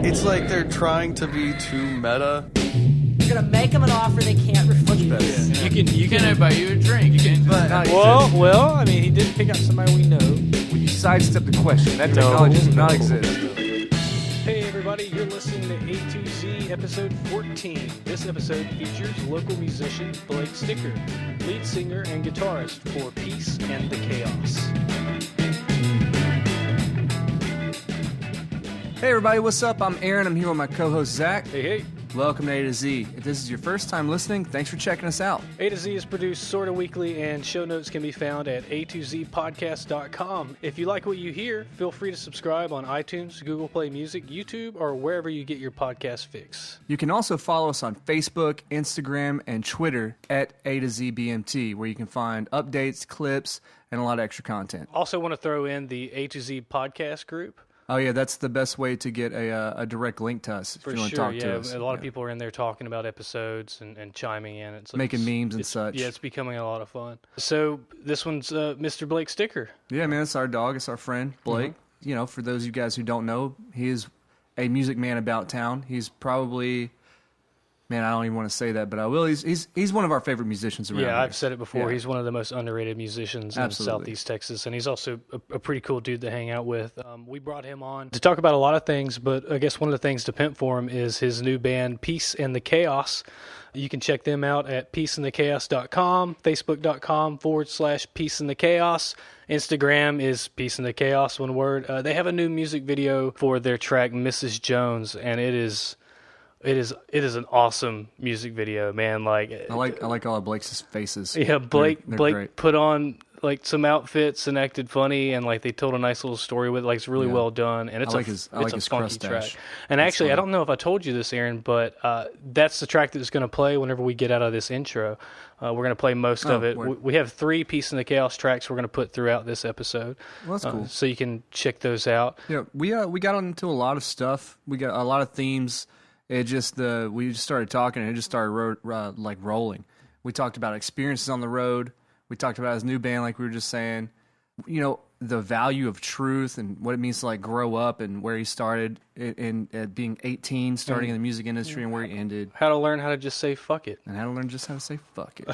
It's like they're trying to be too meta. You're gonna make them an offer they can't refuse. You can buy you a drink. Well, I mean, he did pick out somebody we know. Will you sidestep the question? That technology does not exist. Hey everybody, you're listening to A2Z episode 14. This episode features local musician Blake Sticker, lead singer and guitarist for Peace and the Chaos. Hey everybody, what's up? I'm Aaron. I'm here with my co-host Zach. Hey. Welcome to A to Z. If this is your first time listening, thanks for checking us out. A to Z is produced sort of weekly, and show notes can be found at a2zpodcast.com. If you like what you hear, feel free to subscribe on iTunes, Google Play Music, YouTube, or wherever you get your podcast fix. You can also follow us on Facebook, Instagram, and Twitter at A to Z BMT, where you can find updates, clips, and a lot of extra content. Also want to throw in the A to Z podcast group. Oh yeah, that's the best way to get a direct link to us if you want to talk to us. A lot of people are in there talking about episodes and chiming in. It's like making memes and such. Yeah, it's becoming a lot of fun. So this one's Mr. Blake Sticker. Yeah, man, it's our dog. It's our friend, Blake. Mm-hmm. You know, for those of you guys who don't know, he is a music man about town. He's probably... Man, I don't even want to say that, but I will. He's one of our favorite musicians around here. I've said it before. Yeah. He's one of the most underrated musicians in Southeast Texas, and he's also a pretty cool dude to hang out with. We brought him on to talk about a lot of things, but I guess one of the things to pimp for him is his new band, Peace and the Chaos. You can check them out at peaceandthechaos.com, facebook.com/Peace and the Chaos. Instagram is Peace and the Chaos, one word. They have a new music video for their track, Mrs. Jones, and it is an awesome music video, man. Like I like all of Blake's faces. Yeah, Blake great. Put on like some outfits and acted funny, and like they told a nice little story with it. Like it's really well done, and it's a funky track. And actually, I don't know if I told you this, Aaron, but that's the track that's going to play whenever we get out of this intro. We're going to play most of it. We have 3 Peace and the Chaos tracks we're going to put throughout this episode. Well, that's cool. So you can check those out. Yeah, we got into a lot of stuff. We got a lot of themes. We just started talking and it just started rolling. We talked about experiences on the road. We talked about his new band, like we were just saying. You know, the value of truth and what it means to like grow up and where he started in being 18, starting in the music industry, and where he ended. How to learn how to just say fuck it. And how to learn just how to say fuck it.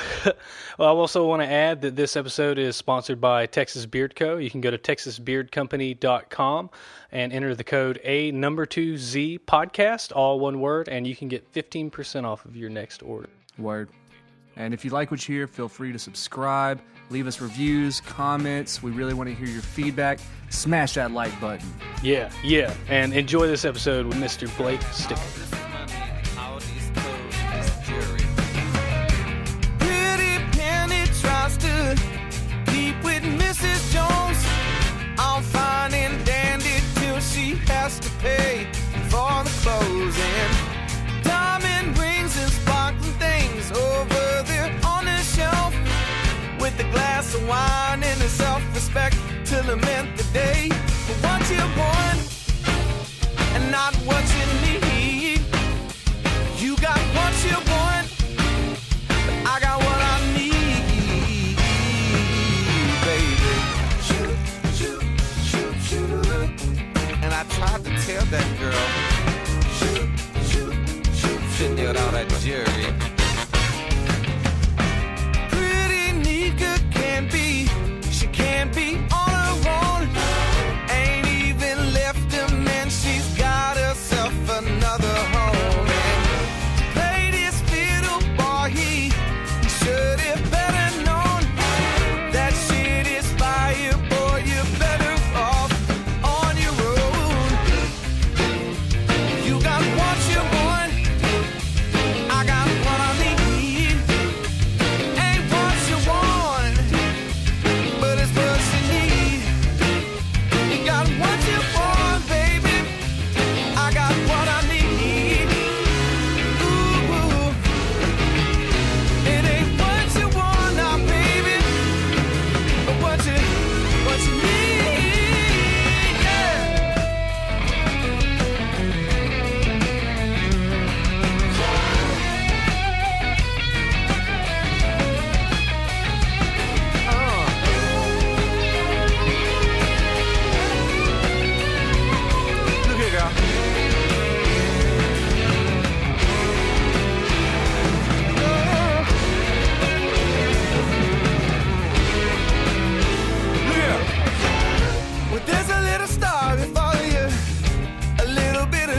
Well, I also want to add that this episode is sponsored by Texas Beard Co. You can go to texasbeardcompany.com and enter the code A2Z podcast, all one word, and you can get 15% off of your next order. Word. And if you like what you hear, feel free to subscribe, leave us reviews, comments. We really want to hear your feedback. Smash that like button. Yeah. And enjoy this episode with Mr. Blake Sticker. Pretty Penny tries to keep with Mrs. Jones. I'm fine and dandy till she has to pay for the clothes and diamond rings and sparkling things over there on the shelf with a glass of wine and a self-respect till it meant the day for what you want and not what you need. You got what you want, but I got what I need, baby. Shoot, and I tried to tell that girl, shoot, sitting there with all that jewelry. Pretty Nika can be, she can't be on her own. Ain't even left a man, she's got herself another home. And to play this fiddle boy, he should have better known that shit is fire, boy, you're better off on your own. You got what you want, I got what I need. Ain't what you want, but it's what you need.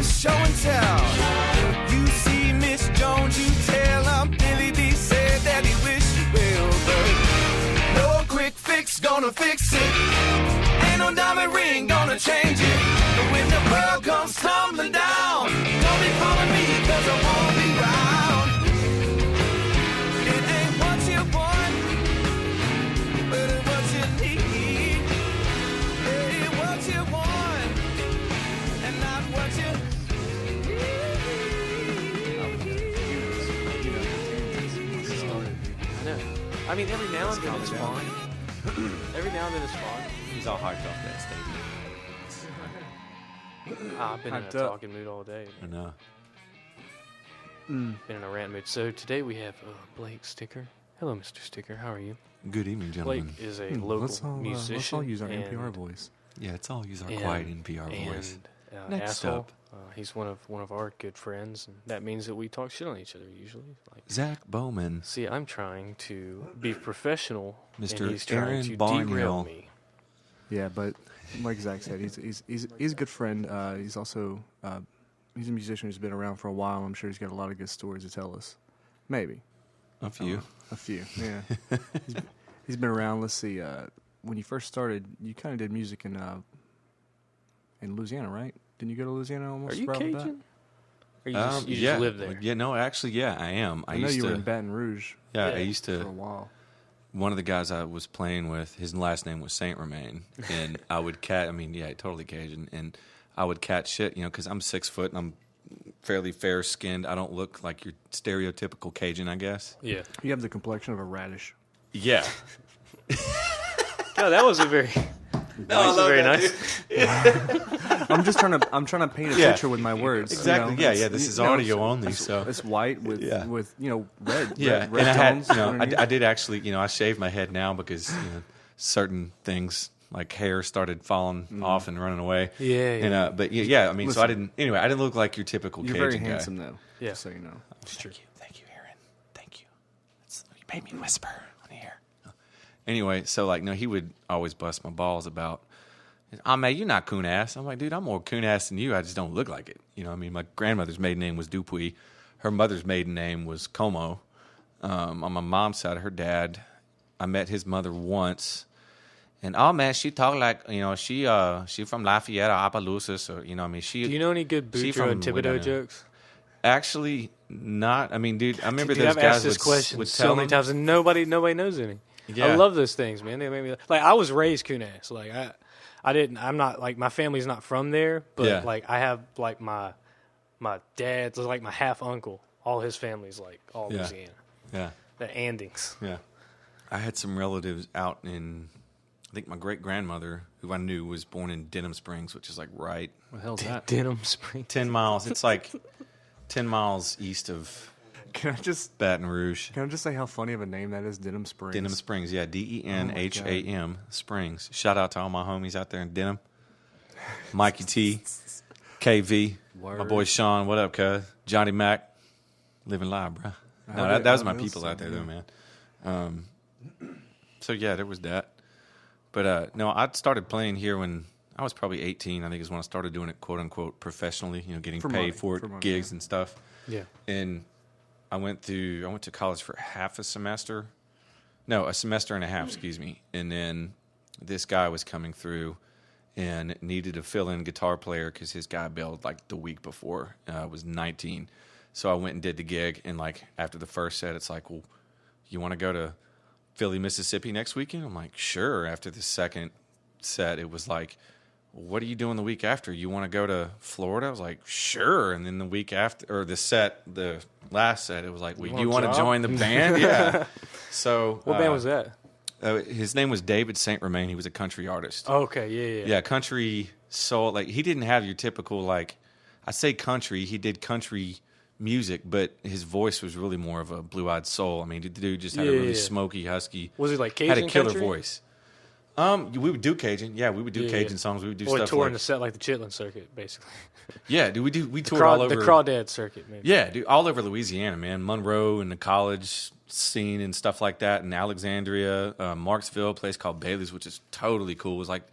the show and tell. You see Miss Jones, you tell her Billy B said that he wish you well, but no quick fix gonna fix it. Ain't no diamond ring gonna change it. But when the world comes tumbling down, don't be calling me 'cause I won't be round. It ain't what you want, but it's what you need. It ain't what you want, and not what you I know. I mean, every now and then it's fun. Every now and then it's fun. He's all hyped off that stadium. I've been in a Hyped up. talking mood all day. I know. Been in a rant mood. So today we have Blake Sticker. Hello, Mr. Sticker. How are you? Good evening, Blake gentlemen. is a local musician. Let's all use our and- NPR voice. Yeah, it's all use our quiet NPR voice. And Next asshole. up. He's one of our good friends, and that means that we talk shit on each other usually. Like, Zach Bowman. see, I'm trying to be professional, Mr. and he's trying Aaron to Barnhill. derail me. Yeah, but like Zach said, he's a good friend. He's also he's a musician who's been around for a while. I'm sure he's got a lot of good stories to tell us. Maybe A few. a few. Yeah, he's been around. Let's see. When you first started, you kind of did music in Louisiana, right? Didn't you go to Louisiana almost? Are you right off the bat? Cajun? Or you just live there? Yeah, no, actually, yeah, I am. I know used you to, were in Baton Rouge Yeah, Yeah. I used for a to. while. One of the guys I was playing with, his last name was Saint Romain, and I would catch. I mean, yeah, totally Cajun, and I would catch shit, because I'm 6 foot and I'm fairly fair skinned. I don't look like your stereotypical Cajun, I guess. Yeah. You have the complexion of a radish. Yeah. No, that was a very. That was very nice. I'm trying to paint a Yeah. picture with my words. Exactly. You know? Yeah. This is No, audio it's- only, so. It's white with Yeah. red. Yeah, red and I had, tones I underneath. did actually, I shaved my head now because certain things like hair started falling off and running away. Yeah, yeah. And but yeah, I mean, so I Listen. didn't. Anyway, I didn't look like your typical You're Cajun very guy. handsome though. Yeah. Just so you know. Thank you, Aaron. Thank you. You made me whisper on the air. Anyway, so no, he would always bust my balls about. Oh man, you're not coon ass. I'm like, dude, I'm more coon ass than you. I just don't look like it. I mean, my grandmother's maiden name was Dupuy. Her mother's maiden name was Como. On my mom's side, her dad, I met his mother once, and oh man, she talked like she from Lafayette or Opelousas, or I mean, she. Do you know any good she Boudreaux and from way down Thibodeau there. jokes? Actually, not. I mean, dude, I remember Dude, those I've guys asked this question would so tell many them. times, and nobody knows any. Yeah. I love those things, man. They make me like. I was raised coon ass. Like I'm not like my family's not from there, but Yeah. like I have like my dad's like my half uncle. All his family's like all Yeah. Louisiana. Yeah. The Andings. Yeah. I had some relatives out in, I think my great grandmother, who I knew, was born in Denham Springs, which is right What the hell's that? Denham Springs. 10 miles. It's like 10 miles east of Can I just Baton Rouge. say how funny of a name that is? Denham Springs. Denham Springs, yeah, Denham Springs. Shout out to all my homies out there in Denham. Mikey T, KV, my boy Sean, what up, cuz? Johnny Mac, living live, bro. No, that was my people out there, though, man. So yeah, there was that. But no, I started playing here when I was probably 18. I think is when I started doing it, quote unquote, professionally. Getting For paid money, for it, for money, gigs and stuff. Yeah. And I went to college for half a semester. No, a semester and a half, excuse me. And then this guy was coming through and needed a fill-in guitar player because his guy bailed like the week before. Was 19. So I went and did the gig. And like after the first set, it's like, well, you want to go to Philly, Mississippi next weekend? I'm like, sure. After the second set, it was like, what are you doing the week after? You want to go to Florida? I was like, sure. And then the week after, or the last set, it was like, well, you want to join the band? Yeah. So What band was that? His name was David Saint Romain. He was a country artist. Oh, okay, yeah. Yeah, country soul. Like he didn't have your typical I say country. He did country music, but his voice was really more of a blue-eyed soul. I mean, the dude just had a really smoky, husky. Was he like Cajun had a killer country? voice. We would do Cajun. Yeah, we would do Cajun songs. We would do Or stuff touring like the set like the Chitlin circuit, basically. yeah, dude. We toured all over The Crawdad circuit, maybe. Yeah, dude, all over Louisiana, man. Monroe and the college scene and stuff like that, and Alexandria, Marksville, a place called Bailey's, which is totally cool. It was like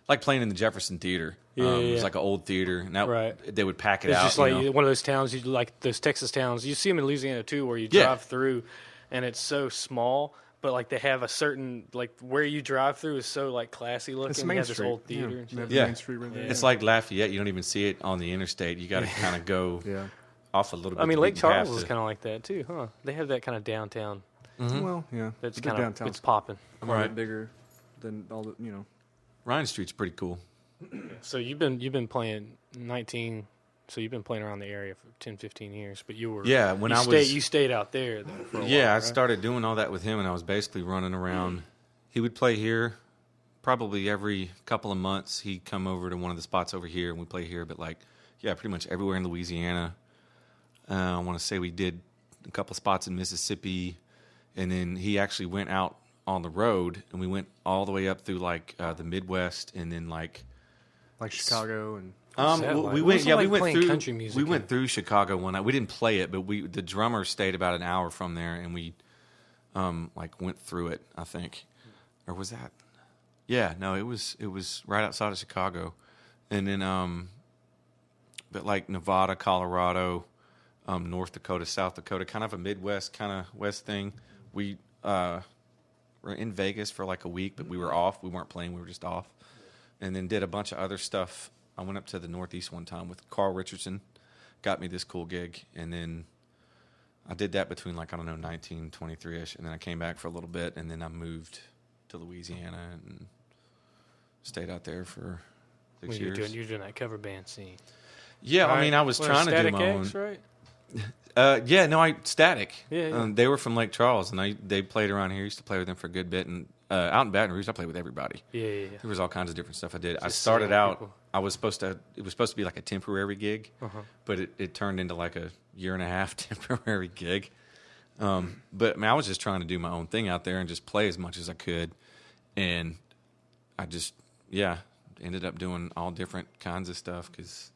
like playing in the Jefferson Theater. It was like an old theater, and that, they would pack it it's out. It's just like one of those towns, like those Texas towns. You see them in Louisiana too, where you drive through, and it's so small. But like they have a certain where you drive through is so like classy looking. It's Main you have Street. this old theater. Main Street right there. It's like Lafayette. You don't even see it on the interstate. You got to kind of go off a little bit. I mean, Lake Charles is kind of like that too, huh? They have that kind of downtown. Mm-hmm. Well, yeah, it's kind of it's popping. Right, bigger than all the Ryan Street's pretty cool. So you've been playing 19. So you've been playing around the area for 10, 15 years, but you were you stayed out there though for a while, I right? started doing all that with him, and I was basically running around. He would play here, probably every couple of months. He'd come over to one of the spots over here, and we'd play here. But pretty much everywhere in Louisiana. I want to say we did a couple spots in Mississippi, and then he actually went out on the road, and we went all the way up through the Midwest, and then like Chicago and. We went through country music. We went through Chicago one night. We didn't play it, but the drummer stayed about an hour from there, and we went through it. I think, or was that? Yeah, no, it was right outside of Chicago, and then but like Nevada, Colorado, North Dakota, South Dakota, kind of a Midwest kind of West thing. We were in Vegas for like a week, but we were off. We weren't playing. We were just off, and then did a bunch of other stuff. I went up to the Northeast one time with Carl Richardson, got me this cool gig, and then I did that between 19, 23-ish, and then I came back for a little bit, and then I moved to Louisiana and stayed out there for 6 years. You're doing that cover band scene. Yeah, right. I mean, I was trying to do my X, own. Right? Static. Yeah. They were from Lake Charles, and they played around here. I used to play with them for a good bit, and out in Baton Rouge, I played with everybody. Yeah. There was all kinds of different stuff I did. I started out. People. It was supposed to be like a temporary gig, but it turned into like a year and a half temporary gig. But I mean, I was just trying to do my own thing out there and just play as much as I could, and I just ended up doing all different kinds of stuff because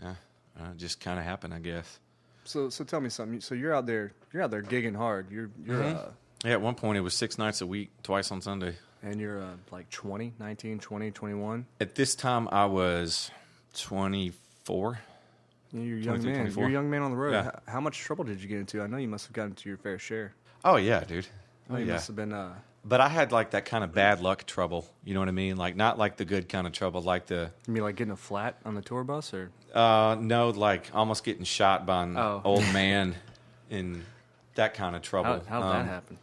it just kind of happened, I guess. So tell me something. So you're out there gigging hard. You're at one point it was 6 nights a week, twice on Sunday. And you're 19, 20, 21? At this time I was 24. You're a young man. 24. You're a young man on the road. Yeah. How much trouble did you get into? I know you must have gotten into your fair share. Oh yeah, dude. You must have been But I had like that kind of bad luck trouble, you know what I mean? Like not like the good kind of trouble, like the You mean like getting a flat on the tour bus or no, like almost getting shot by an old man in that kind of trouble. How did that happen?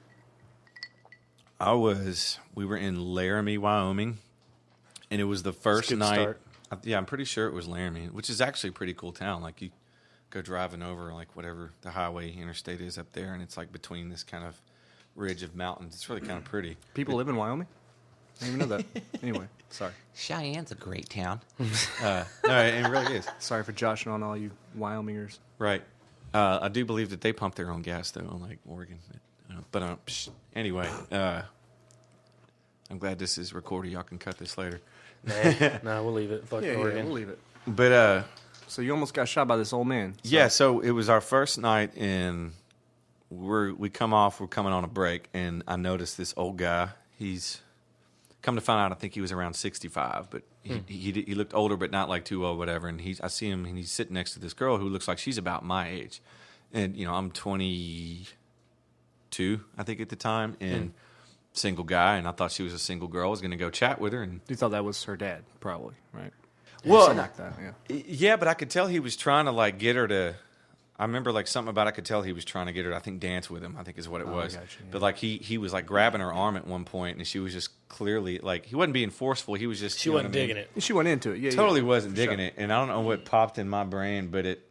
We were in Laramie, Wyoming, and it was the first night. Start. Yeah, I'm pretty sure it was Laramie, which is actually a pretty cool town. Like you go driving over like whatever the highway interstate is up there, and it's like between this kind of ridge of mountains. It's really kind of pretty. People live in Wyoming? I didn't even know that. Anyway, sorry. Cheyenne's a great town. No, it really is. Sorry for joshing on all you Wyomingers. Right. I do believe that they pump their own gas, though, unlike Oregon. But anyway, I'm glad this is recorded. Y'all can cut this later. No, we'll leave it. Fuck Yeah, Oregon. we'll leave it. But so you almost got shot by this old man. So. Yeah, so it was our first night, and we're coming on a break, and I noticed this old guy. He's come to find out, I think he was around 65, but he looked older, but not like too old, whatever. And I see him, and he's sitting next to this girl who looks like she's about my age, and I'm 22, I think at the time, and single guy, and I thought she was a single girl. I was going to go chat with her, and You thought that was her dad, probably, right? well, Something like that, yeah, but I could tell he was trying to like get her to. I remember like something about I could tell he was trying to get her to, I think, dance with him. I think is what it was. Gotcha, yeah. But like he was like grabbing her arm at one point, and she was just clearly like he wasn't being forceful. He was just She wasn't digging it. She went into it. Yeah, Totally wasn't digging it, and I don't know what popped in my brain, but it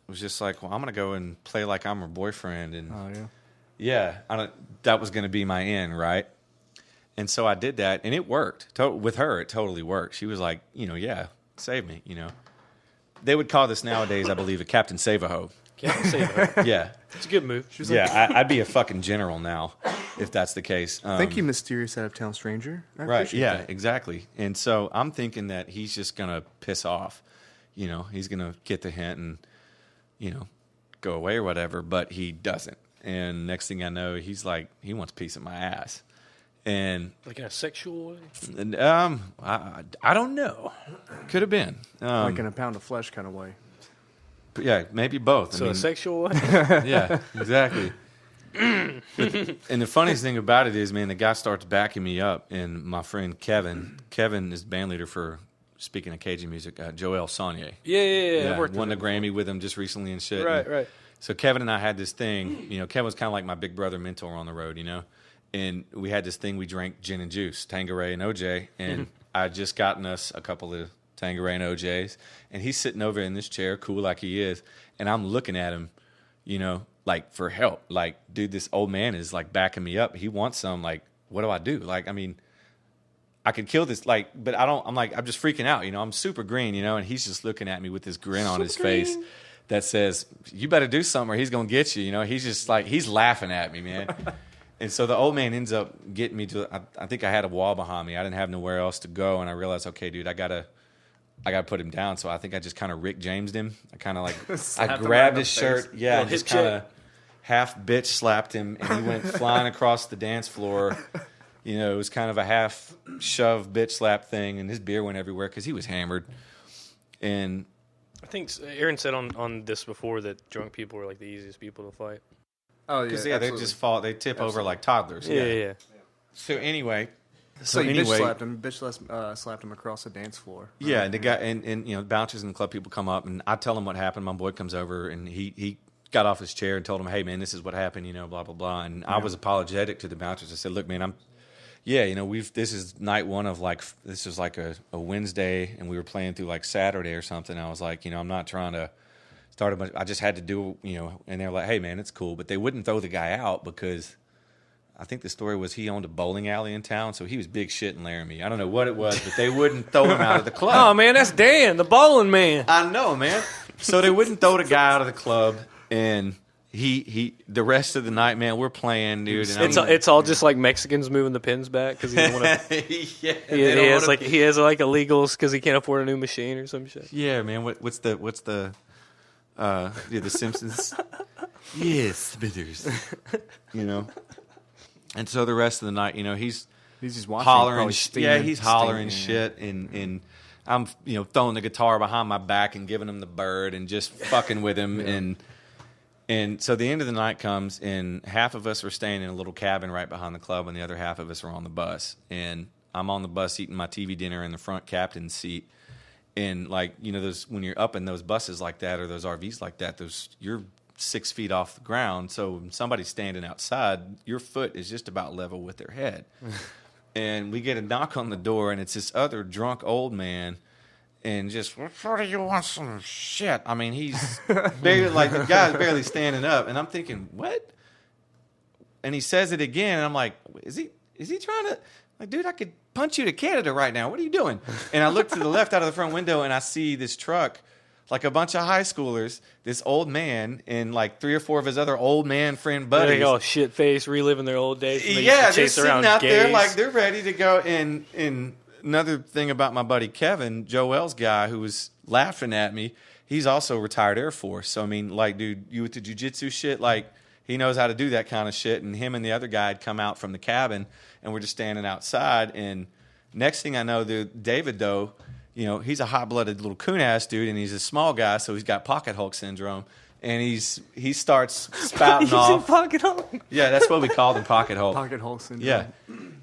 was just like, well, I'm gonna go and play like I'm her boyfriend, and Oh yeah. that was gonna be my end, right? And so I did that, and it worked. With her, it totally worked. She was like, yeah, save me, They would call this nowadays, I believe, a Captain Save-A-Ho. Can't say that. Yeah. It's a good move. I'd be a fucking general now if that's the case. Thank you, mysterious out-of-town stranger. I Right, appreciate yeah, that. exactly. And so I'm thinking that he's just going to piss off. He's going to get the hint and, go away or whatever, but he doesn't. And next thing I know, he's like, he wants a piece of my ass. And like in a sexual way. And, I don't know. Could have been like in a pound of flesh kind of way. But yeah, maybe both. So a sexual way. Yeah, exactly. And the funniest thing about it is, man, the guy starts backing me up, and my friend Kevin is the band leader for, speaking of Cajun music, Joel Saunier. Yeah. Won the Grammy with him just recently and shit. Right. So Kevin and I had this thing. Kevin was kind of like my big brother mentor on the road. And we had this thing. We drank gin and juice, Tanqueray and OJ, and I had just gotten us a couple of Tanqueray and OJs, and he's sitting over in this chair, cool like he is, and I'm looking at him, like for help. Like, dude, this old man is like backing me up. He wants some. Like, what do I do? Like, I mean, I could kill this. Like, but I don't. I'm just freaking out. I'm super green. And he's just looking at me with this grin on his face that says, "You better do something, or he's gonna get you." He's just like he's laughing at me, man. And so the old man ends up getting me to. I think I had a wall behind me. I didn't have nowhere else to go, and I realized, okay, dude, I gotta put him down. So I think I just kind of Rick James'd him. I kind of I grabbed his shirt. Yeah, and just kind of half bitch slapped him, and he went flying across the dance floor. It was kind of a half shove bitch slap thing, and his beer went everywhere because he was hammered. And I think Aaron said on this before that drunk people were like the easiest people to fight. Oh, yeah. Because they just fall, they tip over like toddlers. Yeah. So anyway. Bitch slapped him across the dance floor. Yeah, and the guy and bouncers and club people come up, and I tell him what happened. My boy comes over, and he got off his chair and told him, "Hey man, this is what happened," blah blah blah. And I was apologetic to the bouncers. I said, "Look, man, this is night one of this is like a Wednesday, and we were playing through like Saturday or something." I was like, I'm not trying to start a bunch. I just had to do, and they're like, "Hey man, it's cool," but they wouldn't throw the guy out because I think the story was he owned a bowling alley in town, so he was big shit in Laramie. I don't know what it was, but they wouldn't throw him out of the club. Oh man, that's Dan, the bowling man. I know, man. So they wouldn't throw the guy out of the club, and he the rest of the night, man, we're playing, dude. And it's all just like Mexicans moving the pins back because he doesn't want to. he has illegals because he can't afford a new machine or some shit. Yeah, man. What's the the Simpsons? Yes, Smithers. And so the rest of the night, he's just watching, hollering. He's hollering shit, and I'm throwing the guitar behind my back and giving him the bird and just fucking with him. And so the end of the night comes, and half of us are staying in a little cabin right behind the club, and the other half of us are on the bus. And I'm on the bus eating my TV dinner in the front captain's seat. And those when you're up in those buses like that or those RVs like that, you're 6 feet off the ground. So when somebody's standing outside, your foot is just about level with their head. And we get a knock on the door, and it's this other drunk old man. And just, what do you want some shit? I mean, he's barely, the guy's barely standing up. And I'm thinking, what? And he says it again. And I'm like, is he trying to, dude, I could punch you to Canada right now. What are you doing? And I look to the left out of the front window, and I see this truck, like a bunch of high schoolers, this old man, and like 3 or 4 of his other old man friend buddies. They're all shit faced, reliving their old days. Yeah, they're sitting out there like they're ready to go. And another thing about my buddy Kevin, Joel's guy, who was laughing at me, he's also retired Air Force. So, I mean, dude, you with the jiu-jitsu shit, he knows how to do that kind of shit. And him and the other guy had come out from the cabin, and we're just standing outside. And next thing I know, David, though, he's a hot-blooded little coon-ass dude, and he's a small guy, so he's got pocket Hulk syndrome. And he starts spouting off. Pocket Hulk? Yeah, that's what we called him, pocket Hulk. Pocket Hulk syndrome. Yeah.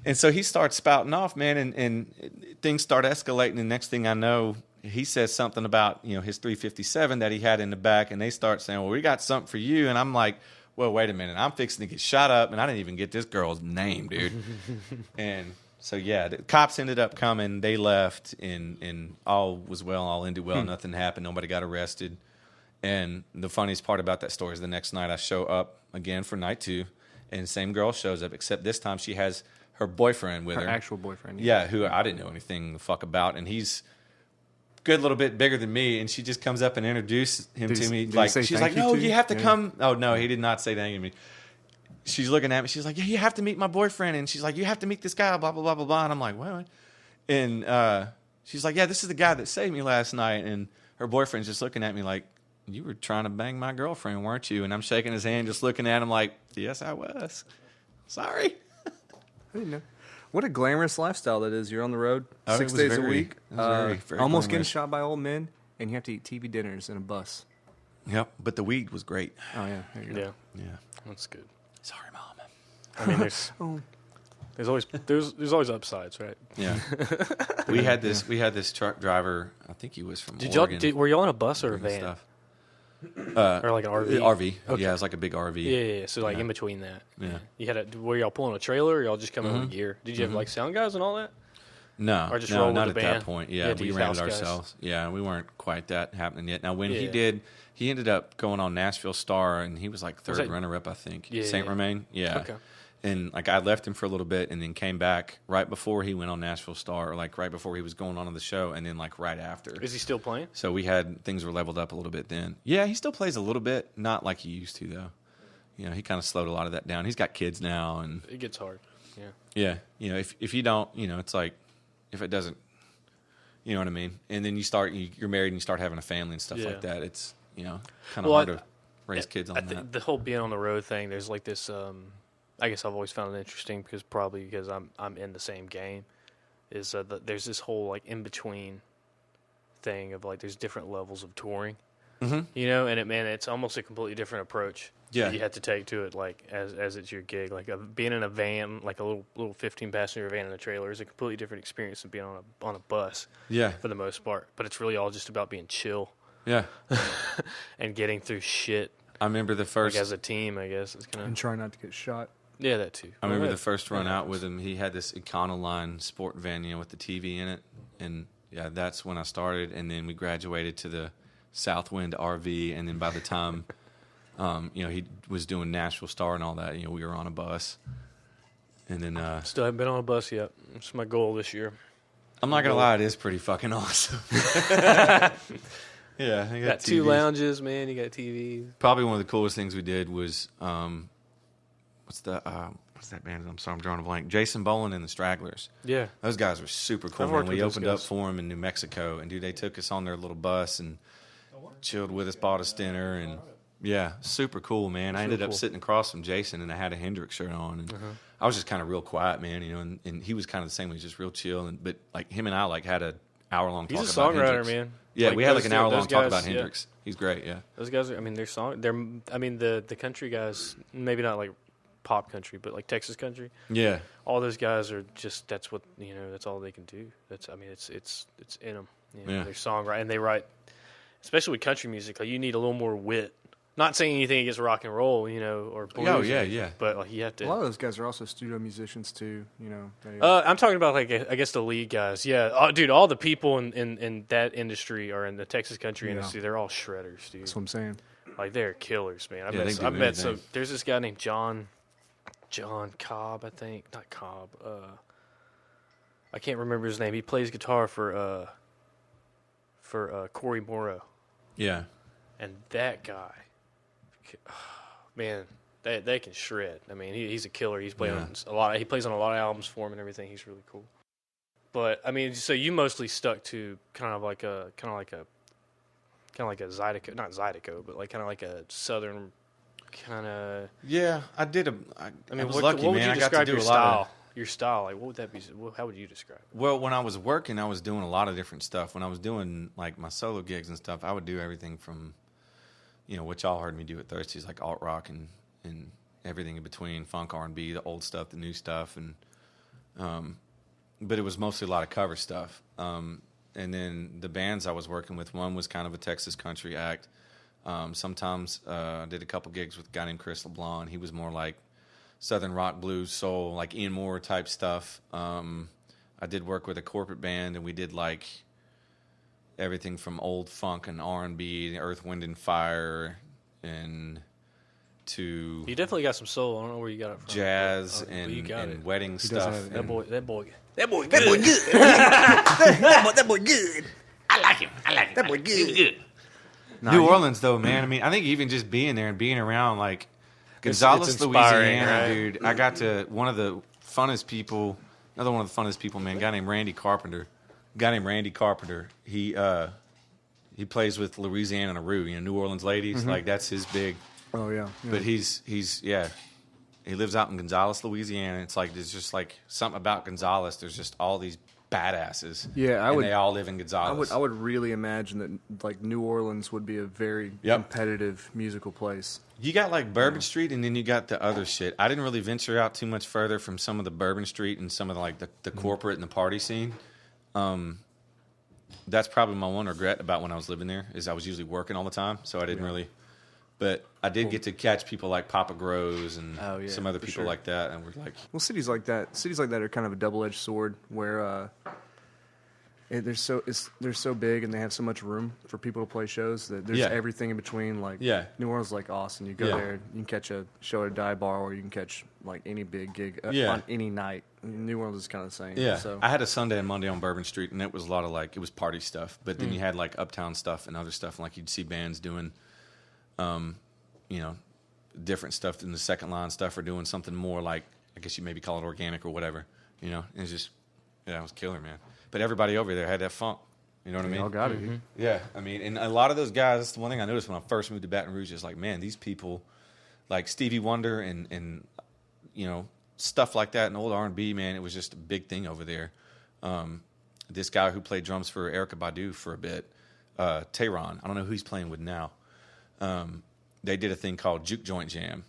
And so he starts spouting off, man, and things start escalating. And next thing I know, he says something about, his 357 that he had in the back, and they start saying, well, we got something for you. And I'm like, well, wait a minute. I'm fixing to get shot up, and I didn't even get this girl's name, dude. And so, yeah, the cops ended up coming. They left, and all was well, all ended well. Nothing happened. Nobody got arrested. And the funniest part about that story is the next night I show up again for night 2, and the same girl shows up, except this time she has her boyfriend with her. Her actual boyfriend. Yeah, who I didn't know anything the fuck about. And he's a good little bit bigger than me, and she just comes up and introduced him to me. She's like, no, you have to come. Oh, no, he did not say thank you to me. She's looking at me. She's like, yeah, you have to meet my boyfriend. And she's like, you have to meet this guy, blah, blah, blah, blah, blah. And I'm like, what? And she's like, yeah, this is the guy that saved me last night. And her boyfriend's just looking at me like, you were trying to bang my girlfriend, weren't you? And I'm shaking his hand, just looking at him like, yes, I was. Sorry. I didn't know. What a glamorous lifestyle that is. You're on the road 6 it was days a very- week, it was very almost getting glamorous. shot by old men, and you have to eat TV dinners in a bus. Yep, but the weed was great. Oh yeah, there you go. Yeah, Yeah. that's good. Sorry, Mom. I mean, there's always upsides, right? Yeah. we had this truck driver. I think he was from Did y'all Oregon. were y'all on a bus or a and van stuff. or like an RV? RV. Okay. Yeah, it's like a big RV. Yeah. So like in between that, Yeah. You had were y'all pulling a trailer? Or y'all just coming with gear? Did you have like sound guys and all that? No, Or just no, roll with not the at band? that point. You Yeah, had to we use ran it house guys? ourselves. Yeah, we weren't quite that happening yet. Now, when he Yeah. did, he ended up going on Nashville Star, and he was like third that- runner-up, I think. Yeah, Saint yeah. Romain. Yeah. Okay. And like I left him for a little bit, and then came back right before he went on Nashville Star, or like right before he was going on the show, and then like right after. Is he still playing? So things were leveled up a little bit then. Yeah, he still plays a little bit, not like he used to though. You know, he kind of slowed a lot of that down. He's got kids now, and It gets hard. Yeah. yeah, you know, if you don't, you know, it's like if it doesn't, you know what I mean. And then you're married and you start having a family and stuff Yeah. like that. It's kind of Well, hard to raise kids on I think that. the whole being on the road thing, there's like this. I guess I've always found it interesting because I'm in the same game. Is there's this whole like in between thing of like there's different levels of touring, you know, and it's almost a completely different approach. Yeah. that you have to take to it, like as it's your gig. Like being in a van, like a little 15-passenger van in a trailer, is a completely different experience than being on a bus. Yeah, For the most part, but it's really all just about being chill yeah. and getting through shit. I remember the first. Like as a team, I guess it's kind And of try not to get shot. yeah, that too. I remember Well, the first run that out happens. with him. He had this Econoline sport van, you know, with the TV in it, and yeah, that's when I started. And then we graduated to the Southwind RV, and then by the time, you know, he was doing Nashville Star and all that, you know, we were on a bus, and then Still haven't been on a bus yet. It's my goal this year. I'm not gonna lie, it is pretty fucking awesome. Yeah, I Got two TVs. lounges, man. You got TV. Probably one of the coolest things we did was what's that band? I'm sorry, I'm drawing a blank. Jason Boland and the Stragglers. Yeah. Those guys were super cool. I've Man. worked We with those opened up guys. for them in New Mexico, and dude, they took us on their little bus and chilled with us, bought us dinner, and yeah, super cool, man. I ended up cool. sitting across from Jason, and I had a Hendrix shirt on, and I was just kind of real quiet, man, you know, and he was kind of the same way, just real chill, but like him and I like had an hour-long talk He's a about songwriter, Hendrix. man. Yeah, Like, we had like those- an hour-long those talk guys, about yeah. Hendrix. He's great, yeah. Those guys are. I mean, the country guys. Maybe not like pop country, but like Texas country. Yeah. All those guys are just. That's what you know. That's all they can do. That's. I mean, it's in them. You know, Yeah. They're songwriting, and they write. Especially with country music, like you need a little more wit. Not saying anything against rock and roll, you know, or blues. Oh, or yeah, anything, yeah. But like you have to. A lot of those guys are also studio musicians too. You know. They, I'm talking about like I guess the lead guys. Yeah, dude, all the people in that industry or in the Texas country Yeah. industry, they're all shredders, dude. that's what I'm saying. Like they're killers, man. Yeah, they do I've met some. anything. There's this guy named John Cobb, I think. Not Cobb. I can't remember his name. He plays guitar for Corey Morrow, Yeah. and that guy, man, they can shred. I mean, he's a killer. He's played on a lot. He plays on a lot of albums for him and everything. He's really cool. But I mean, so you mostly stuck to kind of like a Zydeco, not Zydeco, but like kind of like a southern kind of. Yeah, I did I mean, was what, lucky, what would man. you I got describe to do your a lot style? of. Your style, like what would that be? How would you describe it? Well, when I was working, I was doing a lot of different stuff. When I was doing like my solo gigs and stuff, I would do everything from, you know, what y'all heard me do at Thirsties, like alt rock and everything in between, funk, R&B, the old stuff, the new stuff, and but it was mostly a lot of cover stuff. And then the bands I was working with, one was kind of a Texas country act. Sometimes I did a couple gigs with a guy named Chris LeBlanc. He was more like Southern rock, blues, soul, like Ian Moore type stuff. I did work with a corporate band, and we did like everything from old funk and R&B, Earth, Wind, and Fire, and to You definitely got some soul. I don't know where you got it from. jazz but you and, got and it. wedding does stuff. have it. That and- boy good. That boy good. I like him. That boy good. New Orleans, though, man. I mean, I think even just being there and being around, like Gonzales, it's inspiring, Louisiana, right? dude. I got to one of the funnest people. Another one of the funnest people, man. A guy named Randy Carpenter. He plays with Louisiana Rue, you know, New Orleans ladies. Like that's his big. Oh yeah. But he's He lives out in Gonzales, Louisiana. It's like there's just like something about Gonzales. There's just all these badasses. Yeah, they all live in Gonzales. I would really imagine that like New Orleans would be a very competitive musical place. You got like Bourbon Street, and then you got the other shit. I didn't really venture out too much further from some of the Bourbon Street and some of the, like the corporate and the party scene. That's probably my one regret about when I was living there is I was usually working all the time, so I didn't really. But I did get to catch people like Papa Grows and some other people like that, and we're like, well, cities like that are kind of a double-edged sword where they're so big and they have so much room for people to play shows that there's everything in between. Like New Orleans is like Austin. You go there, you can catch a show at a dive bar, or you can catch like any big gig on any night. New Orleans is kind of the same. Yeah, so. I had a Sunday and Monday on Bourbon Street, and it was a lot of like it was party stuff. But then you had like uptown stuff and other stuff, and like you'd see bands doing, different stuff in the second line stuff, or doing something more like I guess you maybe call it organic or whatever. And it's just it was killer, man. But everybody over there had that funk. You know what I mean? All got it. Yeah, I mean, and a lot of those guys. That's the one thing I noticed when I first moved to Baton Rouge. Is like, man, these people, like Stevie Wonder and stuff like that, and old R&B, man, it was just a big thing over there. This guy who played drums for Erykah Badu for a bit, Tehran. I don't know who he's playing with now. They did a thing called Juke Joint Jam.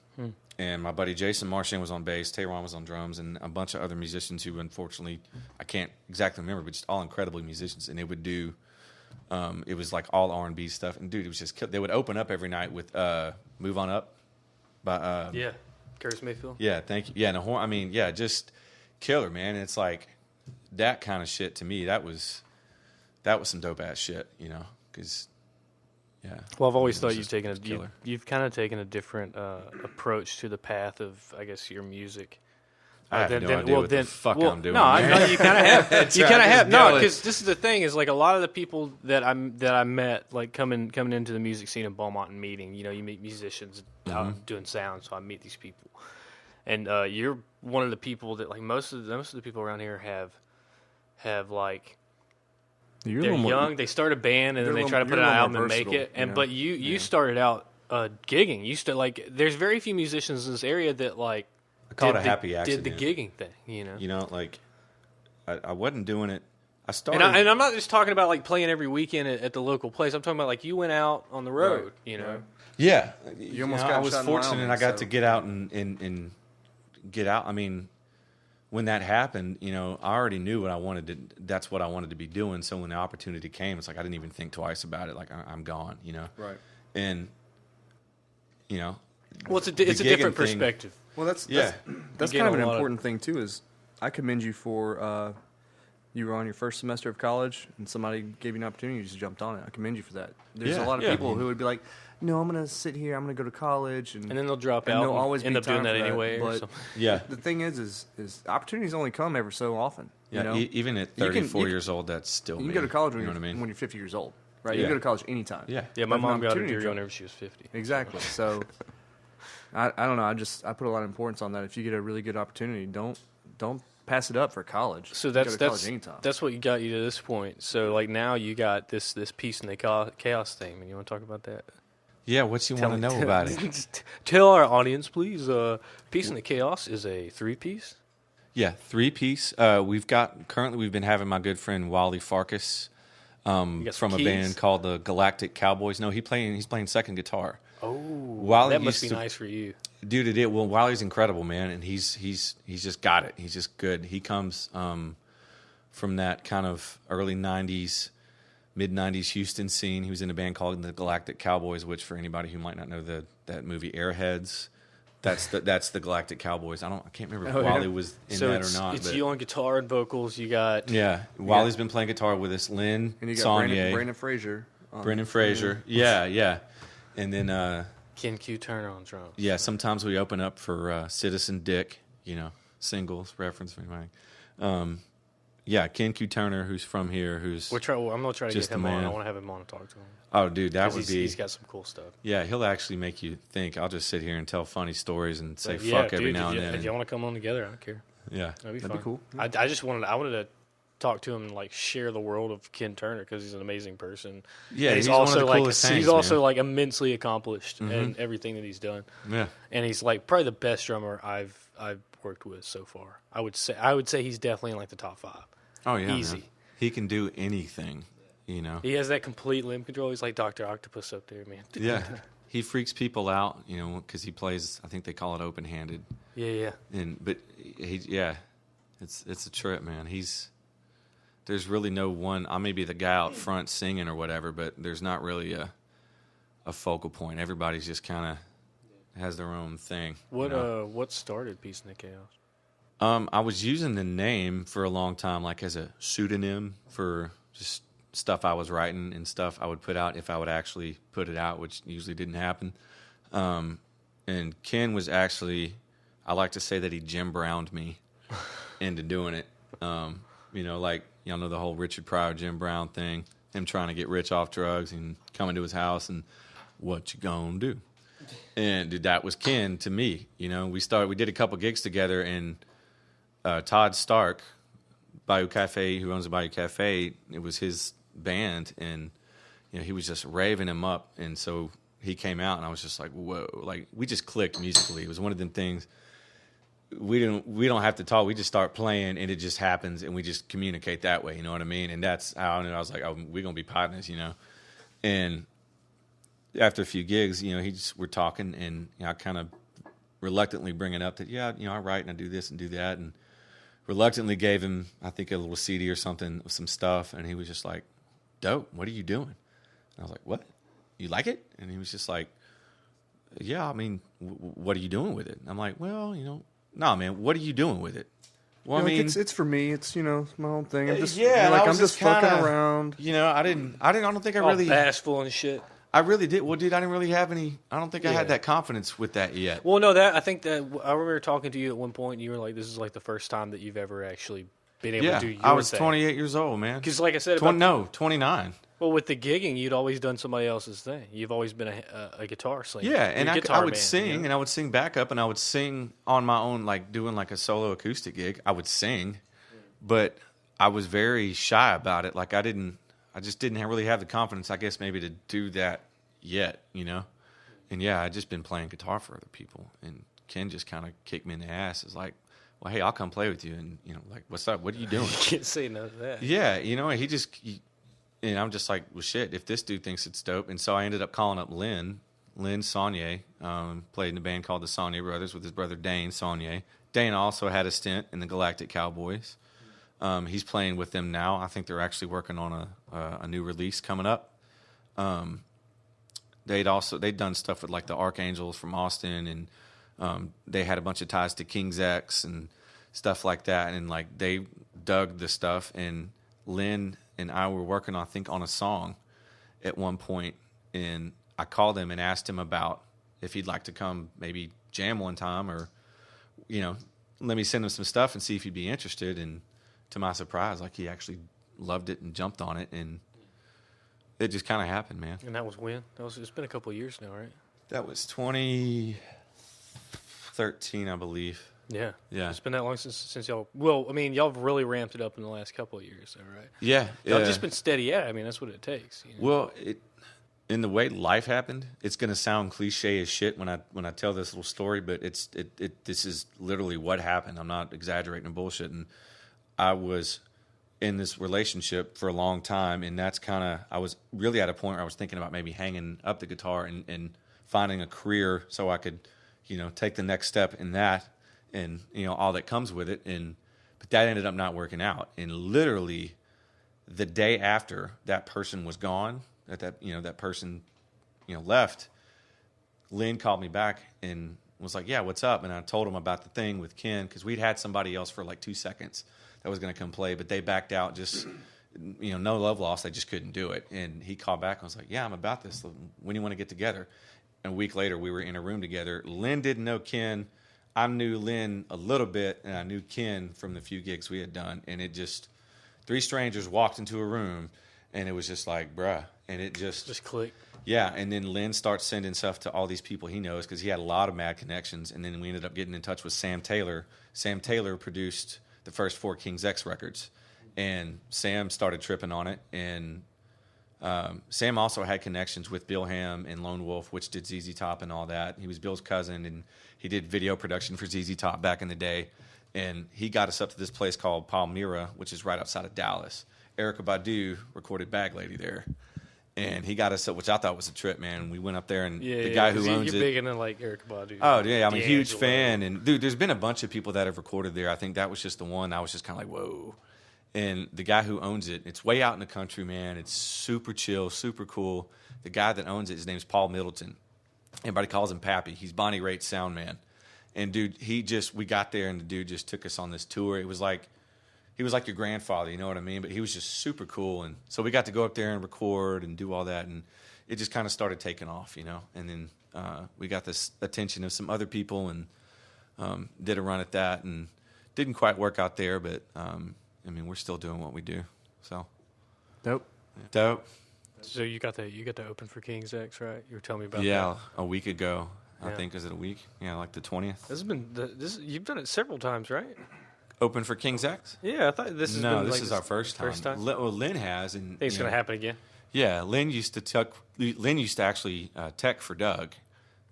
And my buddy Jason Marchand was on bass, Tehran was on drums, and a bunch of other musicians who, unfortunately, I can't exactly remember, but just all incredible musicians. And they would do, it was like all R&B stuff. And, dude, it was just, they would open up every night with Move On Up by... Curtis Mayfield. Yeah, thank you. Yeah, just killer, man. And it's like that kind of shit to me, that was some dope-ass shit, because... Yeah. Well, I've always thought you've kind of taken a different approach to the path of, I guess, your music. I have no idea what the fuck I'm doing. No, I know you kind of have. You kind of have. No, because this is the thing is like a lot of the people that I met like coming into the music scene in Beaumont and meeting. You meet musicians doing sound, so I meet these people, and you're one of the people that like most of the people around here have like. They're young. They start a band and then they try to put an album and make it. But you started out gigging. There's very few musicians in this area that like I call it a happy accident. Did the gigging thing. Like I wasn't doing it. I started, and I'm not just talking about like playing every weekend at the local place. I'm talking about like you went out on the road. Right. Yeah, you almost got. I was fortunate. I got to get out and get out. I mean. When that happened, I already knew what I wanted to. That's what I wanted to be doing. So when the opportunity came, it's like I didn't even think twice about it. Like I'm gone, Right. And well, it's a different perspective. Well, that's kind of an important thing too. Is I commend you for you were on your first semester of college and somebody gave you an opportunity, you just jumped on it. I commend you for that. There's a lot of people who would be like, no, I'm going to sit here, I'm going to go to college. And then they'll drop out and always end up doing that anyway. But the thing is opportunities only come ever so often. Yeah, even at 34 years old, that's still You can go to college when you're 50 years old, right? You can go to college anytime. Yeah, my mom got a degree whenever she was 50. Exactly. So, I don't know, I put a lot of importance on that. If you get a really good opportunity, don't pass it up for college. So that's what got you to this point. So like now you got this peace in the chaos thing. You want to talk about that? Yeah, what you want to know about it? Tell our audience, please. Peace in the Chaos is a 3-piece. Yeah, 3-piece. We've been having my good friend Wally Farkas from a band called the Galactic Cowboys. No, he's playing second guitar. Oh, Wally that must be nice for you, dude. It is. Well, Wally's incredible, man, and he's just got it. He's just good. He comes from that kind of early '90s, mid '90s Houston scene. He was in a band called the Galactic Cowboys, which for anybody who might not know that movie Airheads, that's the Galactic Cowboys. I can't remember if Wally was in that or not. It's you on guitar and vocals. You got Wally's been playing guitar with us. Lynn, and you got Saunier, Brandon Fraser. Brendan Fraser. Yeah. And then Ken Q Turner on drums. Yeah, sometimes we open up for Citizen Dick, singles reference for anybody. Ken Q Turner, who's from here, I'm gonna try to get him on. I want to have him on and talk to him. Oh, dude, he's got some cool stuff. Yeah, he'll actually make you think. I'll just sit here and tell funny stories and say fuck every now and then. If you want to come on together, I don't care. Yeah, that'd be cool. I wanted to talk to him and like share the world of Ken Turner because he's an amazing person. Yeah, and he's also one of the like coolest things, he's also man. like immensely accomplished in everything that he's done. Yeah. And he's like probably the best drummer I've worked with so far. I would say he's definitely in like the top 5. Oh yeah, easy. man. He can do anything, you know. He has that complete limb control. He's like Dr. Octopus up there, man. Yeah, he freaks people out, you know, because he plays. I think they call it open-handed. Yeah. But it's a trip, man. There's really no one. I may be the guy out front singing or whatever, but there's not really a focal point. Everybody's just kind of has their own thing. What started Peace in the Chaos? I was using the name for a long time, like as a pseudonym for just stuff I was writing and stuff I would put out if I would actually put it out, which usually didn't happen. And Ken was actually, I like to say that he Jim Browned me into doing it. You know, like, y'all know the whole Richard Pryor, Jim Brown thing, him trying to get rich off drugs and coming to his house and what you gonna do? And dude, that was Ken to me. You know, we did a couple gigs together, and Todd Stark, Bayou Cafe, who owns the Bayou Cafe, it was his band, and you know, he was just raving him up, and so he came out, and I was just like, whoa, like we just clicked musically. It was one of them things. We don't have to talk. We just start playing, and it just happens, and we just communicate that way. You know what I mean? And that's how I knew. I was like, oh, we're gonna be partners, you know. And after a few gigs, you know, we're talking, and you know, I kind of reluctantly bring it up that, yeah, you know, I write and I do this and do that, and reluctantly gave him, I think, a little CD or something with some stuff, and he was just like, dope, what are you doing? And I was like, what? You like it? And he was just like, yeah, I mean, what are you doing with it? And I'm like, well, you know, no, man, what are you doing with it? Well, You know, I mean, it's for me. It's, you know, it's my own thing. I'm just yeah, like, I I'm was just kinda, fucking around. You know, I don't think I All really bashful and shit. I really did. Well, dude, I didn't really have any. I don't think I had that confidence with that yet. Well, no, I think that I remember talking to you at one point, and you were like, "This is like the first time that you've ever actually been able to do your I was thing." 28 years old, man. Because, like I said, 29. Well, with the gigging, you'd always done somebody else's thing. You've always been a guitar slinger. Yeah, and You're a I would man, sing, you know? and I would sing backup, and I would sing on my own, like doing like a solo acoustic gig. I would sing, but I was very shy about it. Like I just didn't really have the confidence, I guess, maybe to do that yet, you know. And yeah, I just been playing guitar for other people, and Ken just kind of kicked me in the ass. It's like, well, hey, I'll come play with you, and you know, like, what's up? What are you doing? Can't say no to that. Yeah, you know, and I'm just like, well, shit, if this dude thinks it's dope. And so I ended up calling up Lynn Saunier, played in a band called the Saunier Brothers with his brother Dane Saunier. Dane also had a stint in the Galactic Cowboys. He's playing with them now. I think they're actually working on a new release coming up. They'd done stuff with like the Archangels from Austin, and they had a bunch of ties to King's X and stuff like that. And like they dug the stuff, and Lynn and I were working, I think, on a song at one point, and I called him and asked him about if he'd like to come maybe jam one time, or, you know, let me send him some stuff and see if he'd be interested. And to my surprise, like, he actually loved it and jumped on it, and it just kind of happened, man. And that was when? It's been a couple of years now, right? That was 2013, I believe. Yeah. Yeah. It's been that long since y'all. Well, I mean, y'all have really ramped it up in the last couple of years, though, right? Yeah. Y'all just been steady at it. I mean, that's what it takes. You know? Well, in the way life happened, it's going to sound cliche as shit when I tell this little story, but this is literally what happened. I'm not exaggerating and bullshitting. I was in this relationship for a long time, and that's kind of, I was really at a point where I was thinking about maybe hanging up the guitar and finding a career so I could, you know, take the next step in that, and, you know, all that comes with it. But that ended up not working out. And literally the day after that person was gone, that person, you know, left, Lynn called me back and was like, yeah, what's up? And I told him about the thing with Ken, because we'd had somebody else for like 2 seconds that was going to come play, but they backed out. Just, you know, no love lost. They just couldn't do it. And he called back and was like, yeah, I'm about this. When do you want to get together? And a week later, we were in a room together. Lynn didn't know Ken. I knew Lynn a little bit, and I knew Ken from the few gigs we had done. And it just, 3 strangers walked into a room, and it was just like, bruh. And it just clicked. Yeah, and then Lynn starts sending stuff to all these people he knows, because he had a lot of mad connections. And then we ended up getting in touch with Sam Taylor. Sam Taylor produced the first 4 King's X records. and Sam started tripping on it. And Sam also had connections with Bill Ham and Lone Wolf, which did ZZ Top and all that. He was Bill's cousin, and he did video production for ZZ Top back in the day. And he got us up to this place called Palmyra, which is right outside of Dallas. Erykah Badu recorded Bag Lady there. And he got us up, which I thought was a trip, man. We went up there, and the guy who owns it. You're big into like Erykah Badu. Oh, yeah, I'm a huge fan. And, dude, there's been a bunch of people that have recorded there. I think that was just the one. I was just kind of like, whoa. And the guy who owns it, it's way out in the country, man. It's super chill, super cool. The guy that owns it, his name's Paul Middleton. Everybody calls him Pappy. He's Bonnie Raitt's sound man. And, dude, we got there, and the dude just took us on this tour. It was like, he was like your grandfather, you know what I mean? But he was just super cool. And so we got to go up there and record and do all that. And it just kind of started taking off, you know. And then we got this attention of some other people and did a run at that. And didn't quite work out there, but, I mean, we're still doing what we do. So Dope. Dope. So you got to open for King's X, right? You were telling me about that. Yeah, a week ago. I think, is it a week? Yeah, like the 20th. This has been you've done it several times, right? Open for King's X? Yeah, I thought this is this is our first time. Lynn has, and think it's going to happen again. Yeah, Lynn used to actually tech for Doug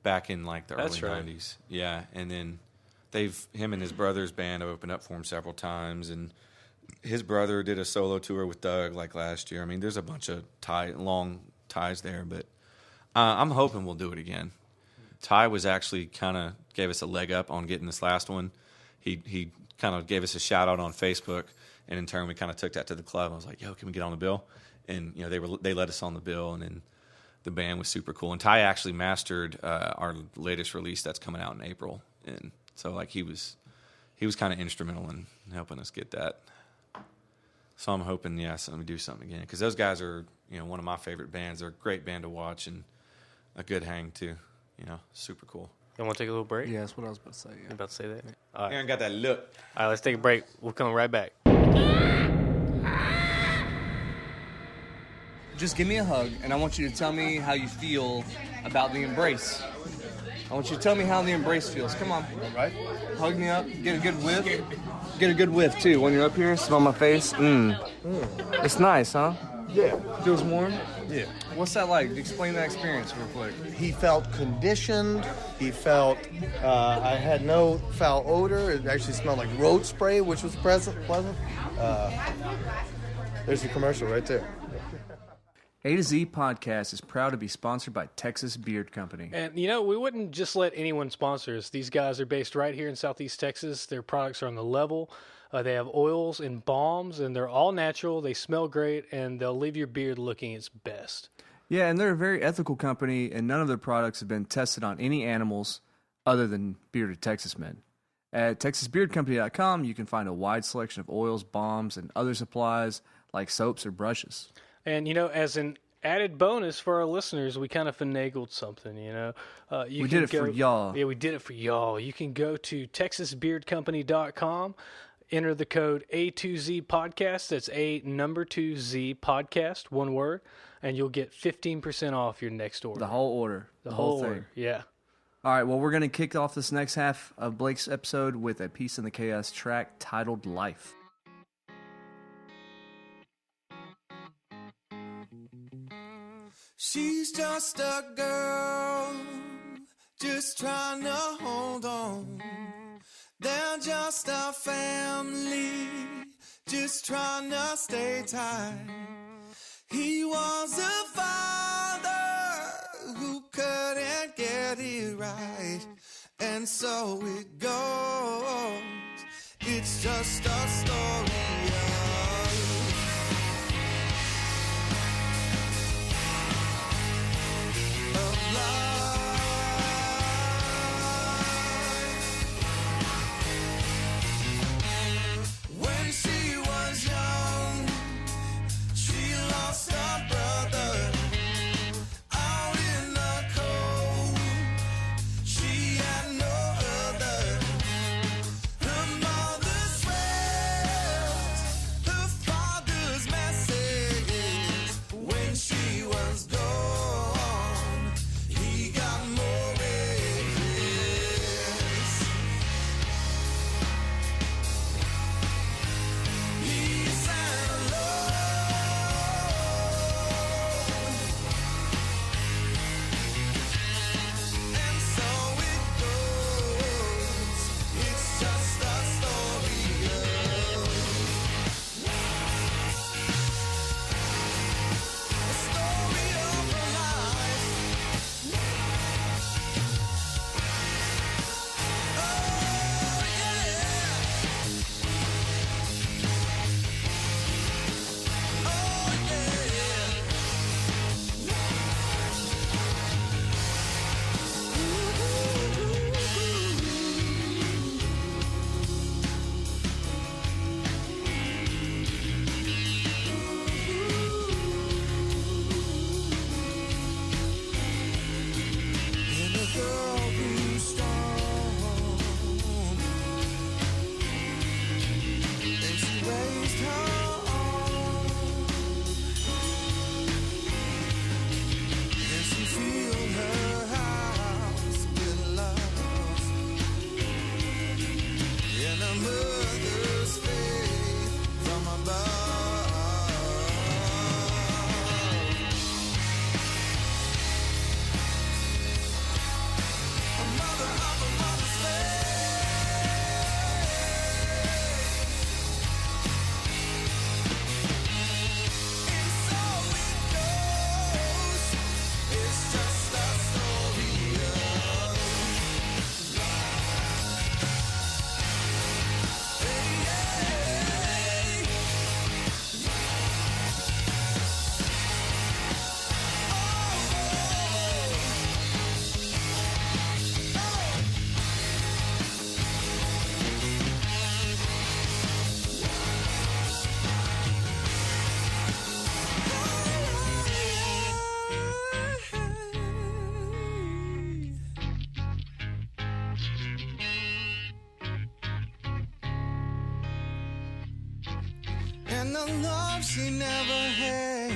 back in like the early 90s. Yeah, and then him and his brother's band have opened up for him several times, and his brother did a solo tour with Doug like last year. I mean, there's a bunch of long ties there, but I'm hoping we'll do it again. Ty was actually kind of gave us a leg up on getting this last one. He kind of gave us a shout out on Facebook, and in turn we kind of took that to the club. I was like, "Yo, can we get on the bill?" And you know they let us on the bill, and then the band was super cool. And Ty actually mastered our latest release that's coming out in April, and so like he was kind of instrumental in helping us get that. So I'm hoping, so we do something again, because those guys are one of my favorite bands. They're a great band to watch and a good hang too. Super cool. You want to take a little break? Yeah, that's what I was about to say. Yeah. You about to say that? All right. Aaron got that look. All right, let's take a break. We'll come right back. Just give me a hug, and I want you to tell me how you feel about the embrace. I want you to tell me how the embrace feels. Come on. All right. Hug me up. Get a good whiff. Get a good whiff, too. When you're up here, smell my face. It's nice, huh? Yeah. Feels warm? Yeah. What's that like? Explain that experience real quick. He felt conditioned. He felt I had no foul odor. It actually smelled like road spray, which was pleasant. There's the commercial right there. A to Z Podcast is proud to be sponsored by Texas Beard Company. And, we wouldn't just let anyone sponsor us. These guys are based right here in Southeast Texas. Their products are on the level. They have oils and balms, and they're all natural. They smell great, and they'll leave your beard looking its best. Yeah, and they're a very ethical company, and none of their products have been tested on any animals other than bearded Texas men. At TexasBeardCompany.com, you can find a wide selection of oils, balms, and other supplies like soaps or brushes. And, as an added bonus for our listeners, we kind of finagled something, We did it for y'all. Yeah, we did it for y'all. You can go to TexasBeardCompany.com, enter the code A2Z Podcast. That's A2Z Podcast, one word, and you'll get 15% off your next order. The whole order. The whole thing. order, yeah. All right, well, we're going to kick off this next half of Blake's episode with a Peace in the Chaos track titled Life. She's just a girl, just trying to hold on. They're just a family, just trying to stay tight. He was a father who couldn't get it right, and so it goes. It's just a story of life. When she was young, she lost her brother out in the cold. She had no other. Her mother swept girl grew strong, and she raised her own, and she filled her house with love, and a mother's faith from above. And the love she never had.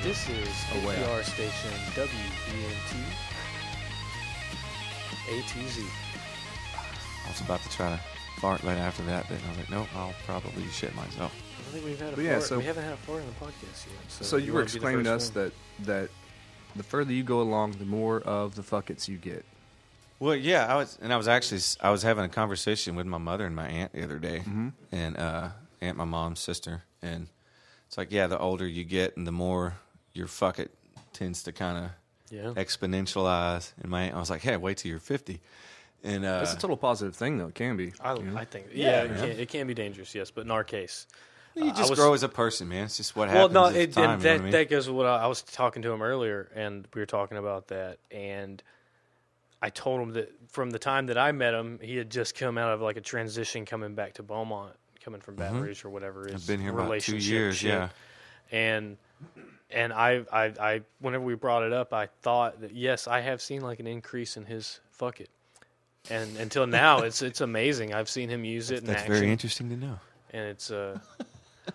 This is APR station WBNT ATZ. I was about to try to fart right after that, but I was like, nope, I'll probably shit myself. I don't think we've had a But yeah, fart. so- We haven't had a fart in the podcast yet. So you were wanna be the explaining to us first one? that the further you go along, the more of the fuckets you get. Well, yeah, I was having a conversation with my mother and my aunt the other day, and aunt, my mom's sister, and it's like, yeah, the older you get, and the more your fuck it tends to kind of exponentialize. And I was like, hey, wait till you're 50. And That's a total positive thing, though. It can be. I think, it can be dangerous, yes, but in our case, you just grow as a person, man. It's just what well, happens. no, with time, you know what I mean? that goes with what I was talking to him earlier, and we were talking about that, and I told him that from the time that I met him, he had just come out of like a transition, coming back to Beaumont, coming from Baton Rouge or whatever. I've been here about 2 years, shit. And I whenever we brought it up, I thought that yes, I have seen like an increase in his fuck it, and until now, it's amazing. I've seen him use it in That's action. very interesting to know. And it's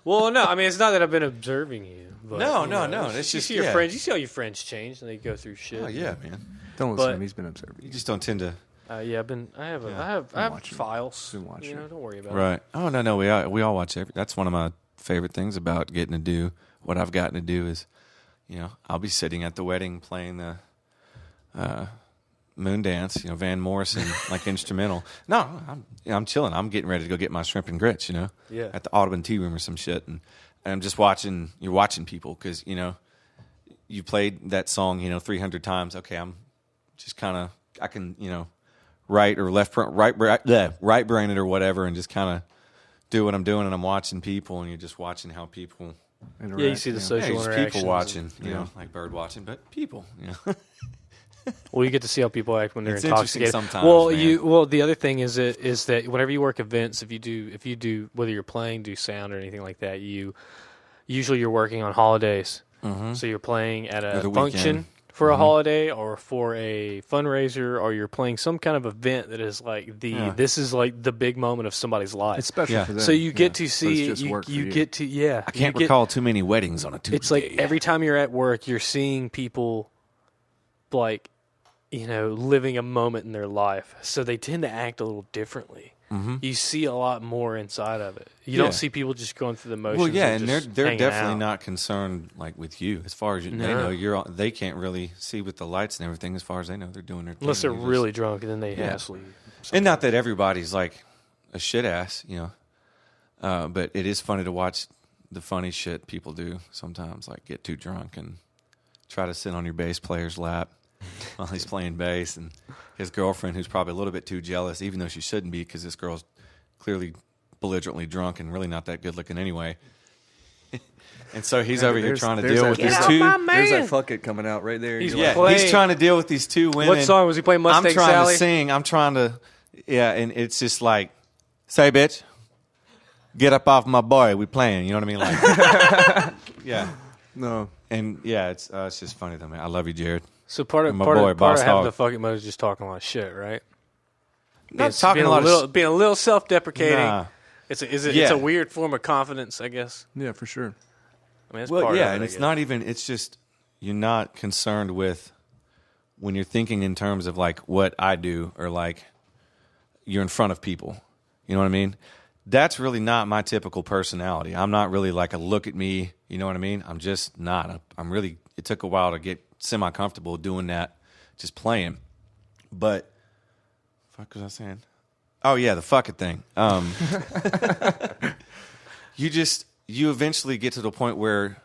well, no, I mean it's not that I've been observing you. But, No. It's It's you just see your friends. You see how your friends change and they go through shit. Oh yeah, man. Don't listen to But- him. He's been observing. You just don't tend to. Yeah, I have watching. files. Been watching. You know, don't worry about it. Right. Oh no, we all watch every. That's one of my favorite things about getting to do what I've gotten to do is, I'll be sitting at the wedding playing the Moon Dance, Van Morrison like instrumental. No, I'm chilling. I'm getting ready to go get my shrimp and grits, Yeah. at the Audubon Tea Room or some shit, and I'm just watching. You're watching people because you played that song 300 times. Okay, I'm just kind of I can right or left right brain it or whatever, and just kind of do what I'm doing, and I'm watching people, and you're just watching how people. Interact, Yeah, you see the social Just interactions. people watching, like bird watching, but people, Well, you get to see how people act when they're It's interesting intoxicated. sometimes, man. The other thing is that whenever you work events, if you do whether you're playing, do sound or anything like that, usually you're working on holidays. Mm-hmm. So you're playing at Or a the function weekend. for a holiday or for a fundraiser, or you're playing some kind of event that is like this is like the big moment of somebody's life. It's special for them. So you get to But see it's just work for you. get to I can't recall too many weddings on a Tuesday. It's like every time you're at work, you're seeing people like, living a moment in their life. So they tend to act a little differently. Mm-hmm. You see a lot more inside of it. You don't see people just going through the motions. Well, yeah, and and just they're hanging definitely out. not concerned like with you as far as they know. They can't really see with the lights and everything as far as they know. They're doing their thing. Unless they're just- really drunk, and then they hassle you. And not that everybody's like a shit ass, but it is funny to watch the funny shit people do sometimes, like get too drunk and try to sit on your bass player's lap while he's playing bass, and his girlfriend, who's probably a little bit too jealous, even though she shouldn't be, because this girl's clearly belligerently drunk and really not that good looking anyway. And so he's over here trying to deal with these two. There's that fuck it coming out right there. He's Yeah, playing- he's trying to deal with these two women. What song was he playing? Mustang I'm trying Sally? to sing. I'm trying to, and it's just like, say, bitch, get up off my boy. We playing. You know what I mean? Like, yeah, No. and yeah, it's just funny though, man. I love you, Jared. So part of My part boy, of, part Boss of having Hog. the fucking mode is just talking a lot of shit, right? Not talking a lot of being a little self-deprecating. Nah. It's Yeah. a weird form of confidence, I guess. Yeah, for sure. I mean, it's Well, part yeah, of it, and I it's guess. not even. It's just you're not concerned with when you're thinking in terms of like what I do or like you're in front of people. You know what I mean? That's really not my typical personality. I'm not really like a look at me. You know what I mean? I'm just not. I'm really. It took a while to get semi-comfortable doing that, just playing. But fuck was I saying? Oh yeah, the fuck it thing. You eventually get to the point where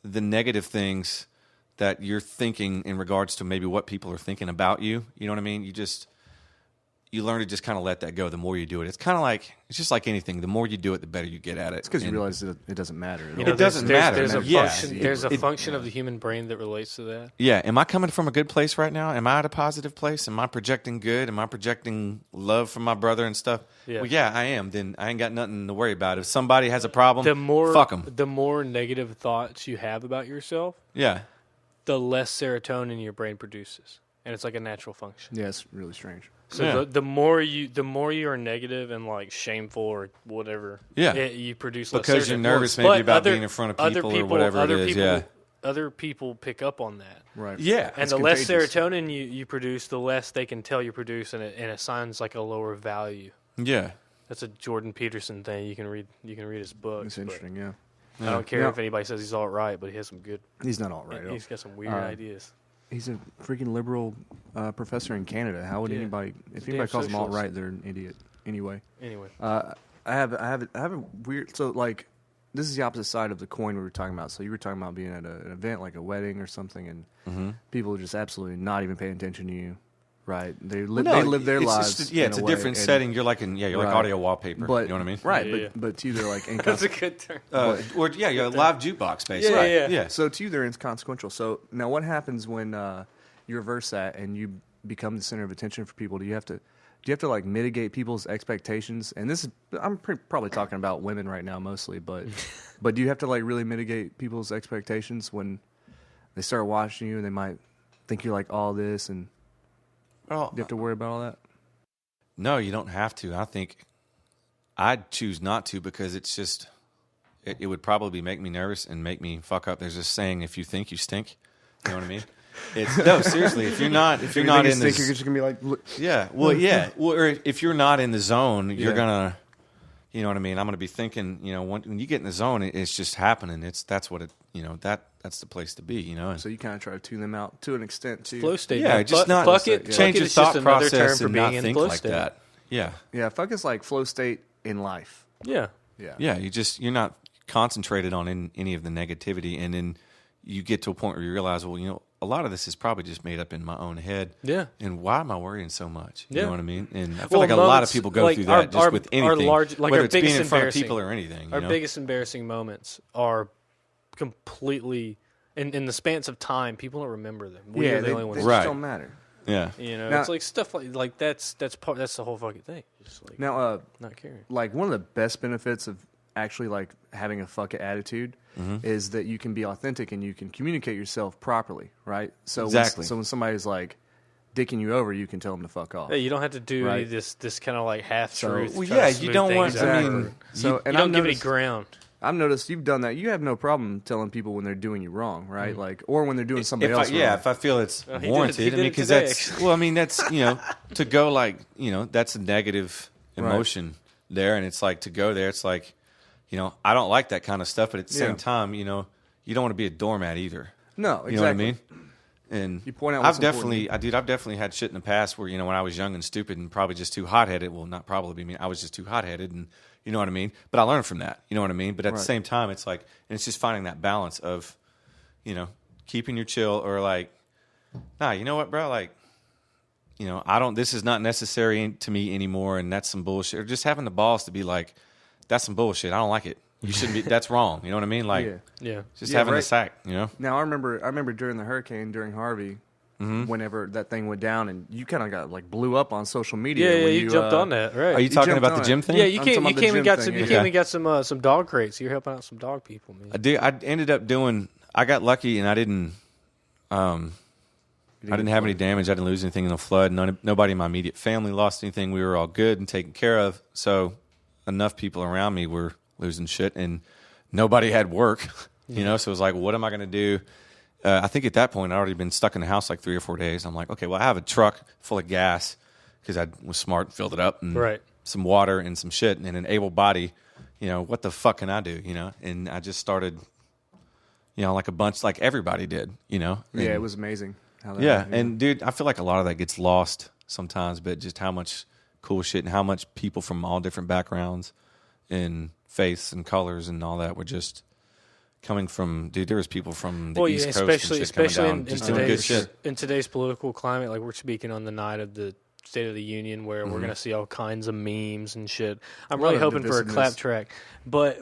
the negative things that you're thinking in regards to maybe what people are thinking about you, you know what I mean? You learn to just kind of let that go the more you do it. It's kind of like, it's just like anything. The more you do it, the better you get at it. It's because you realize that it doesn't matter. It doesn't matter. There's a Yeah. function. There's a function of the human brain that relates to that. Yeah. Am I coming from a good place right now? Am I at a positive place? Am I projecting good? Am I projecting love from my brother and stuff? Yeah. Well, yeah, I am. Then I ain't got nothing to worry about. If somebody has a problem, fuck them. The more negative thoughts you have about yourself, Yeah. the less serotonin your brain produces, and it's like a natural function. Yeah, it's really strange. So Yeah. the more you are negative and like shameful or whatever, Yeah. you produce less Because you're serotonin. nervous maybe But about being in front of people or whatever it is. Yeah. Other people pick up on that. Right. Yeah. And It's the less contagious. serotonin you produce, the less they can tell you produce, and it assigns like a lower value. Yeah. That's a Jordan Peterson thing. You can read his book. It's interesting, yeah. I don't care Yeah. if anybody says he's all right, but he has some good. He's not all right. at all. He's got some weird ideas. He's a freaking liberal professor in Canada. How would Yeah. anybody, if Damn anybody calls him alt socialist. right, they're an idiot. Anyway, Anyway, I have a weird. So like, this is the opposite side of the coin we were talking about. So you were talking about being at an event like a wedding or something, and people are just absolutely not even paying attention to you. Right? They live their it's lives. just- yeah, in it's a way, different and- setting. You're like you're like Right. audio wallpaper. But you know what I mean? Right, Yeah, but to you they're like that's a good term. Or yeah, you're a live jukebox basically. Yeah. So to you, they're inconsequential. So now, what happens when you reverse that and you become the center of attention for people? Do you have to like mitigate people's expectations? And this is I'm probably talking about women right now mostly, but do you have to like really mitigate people's expectations when they start watching you and they might think you're like all this, and Oh, do you have to worry about all that? no, you don't have to. I think I'd choose not to because it's just it would probably make me nervous and make me fuck up. There's this saying: if you think, you stink. You know what I mean? It's no, seriously. If you're not in you're the just gonna be like, look, yeah, well, yeah, well, or if you're not in the zone, you're Yeah. gonna, you know what I mean. I'm gonna be thinking, when you get in the zone, it's just happening. That's what it, that's the place to be, And so you kind of try to tune them out to an extent too. Flow state. yeah, man. just not fuck it. yeah. Fuck change it your is just thought another term process for and being not in think flow like state. that. Yeah, Yeah, fuck is like flow state in life. Yeah. Yeah, yeah. You're not concentrated on any of the negativity, and then you get to a point where you realize, well, a lot of this is probably just made up in my own head. Yeah. And why am I worrying so much? You Yeah. know what I mean? And I feel Well, like a lot of moments people go like through that just with anything, like whether our it's being biggest in front of embarrassing- people or anything. Our biggest embarrassing moments are completely in the spans of time, people don't remember them. They ones. just Right. don't matter. Yeah. Now- it's like stuff like that's the whole fucking thing. Just like Now, not caring. like one of the best benefits of actually like having a fuck it attitude is that you can be authentic and you can communicate yourself properly, right? So Exactly. when somebody's like dicking you over, you can tell them to fuck off. Yeah, you don't have to do any Right. of this kind of like half truth. So- Well, yeah, you don't want. I mean, So you don't give any ground. I've noticed you've done that. You have no problem telling people when they're doing you wrong, right? Like, or when they're doing somebody else wrong. if I feel it's he did it- warranted. he did I mean, it because today, that's actually. well, I mean, that's to go like that's a negative emotion there, and it's like to go there. It's like I don't like that kind of stuff, but at the same time, you don't want to be a doormat either. No, exactly. You know what I mean? And You point out I've what's important. I've definitely had shit in the past where when I was young and stupid and probably just too hot headed. Well, not probably. I mean, I was just too hot headed, and you know what I mean. But I learned from that. You know what I mean. But at the same time, it's like, and it's just finding that balance of, keeping your chill or like, nah, you know what, bro, like. I don't. This is not necessary to me anymore, and that's some bullshit. Or just having the balls to be like, that's some bullshit. I don't like it. You shouldn't be. That's wrong. You know what I mean? Like, Yeah. just having the sack. Now I remember during the hurricane, during Harvey, whenever that thing went down, and you kind of got like blew up on social media. Yeah, when you jumped on that, right? Are you talking jumped about on the it. gym thing? Yeah, you I'm came. talking You about the came and gym got thing, some. You yeah. came and got some dog crates. You're helping out some dog people, man. I ended up doing. I got lucky, and I didn't. I didn't have any damage. I didn't lose anything in the flood. Nobody in my immediate family lost anything. We were all good and taken care of. So enough people around me were losing shit, and nobody had work. So it was like, what am I going to do? I think at that point I'd already been stuck in the house like 3 or 4 days. I'm like, okay, well I have a truck full of gas because I was smart and filled it up, and some water and some shit, and an able body. What the fuck can I do? And I just started. Like a bunch, like everybody did. And, Yeah, it was amazing. How that yeah, happened, and dude, I feel like a lot of that gets lost sometimes, but just how much cool shit and how much people from all different backgrounds and faiths and colors and all that were just coming from. Dude, there was people from the East Coast, and shit coming down, in just doing good shit. today's political climate. Like we're speaking on the night of the State of the Union, where we're gonna see all kinds of memes and shit. I'm really hoping for a clap track, but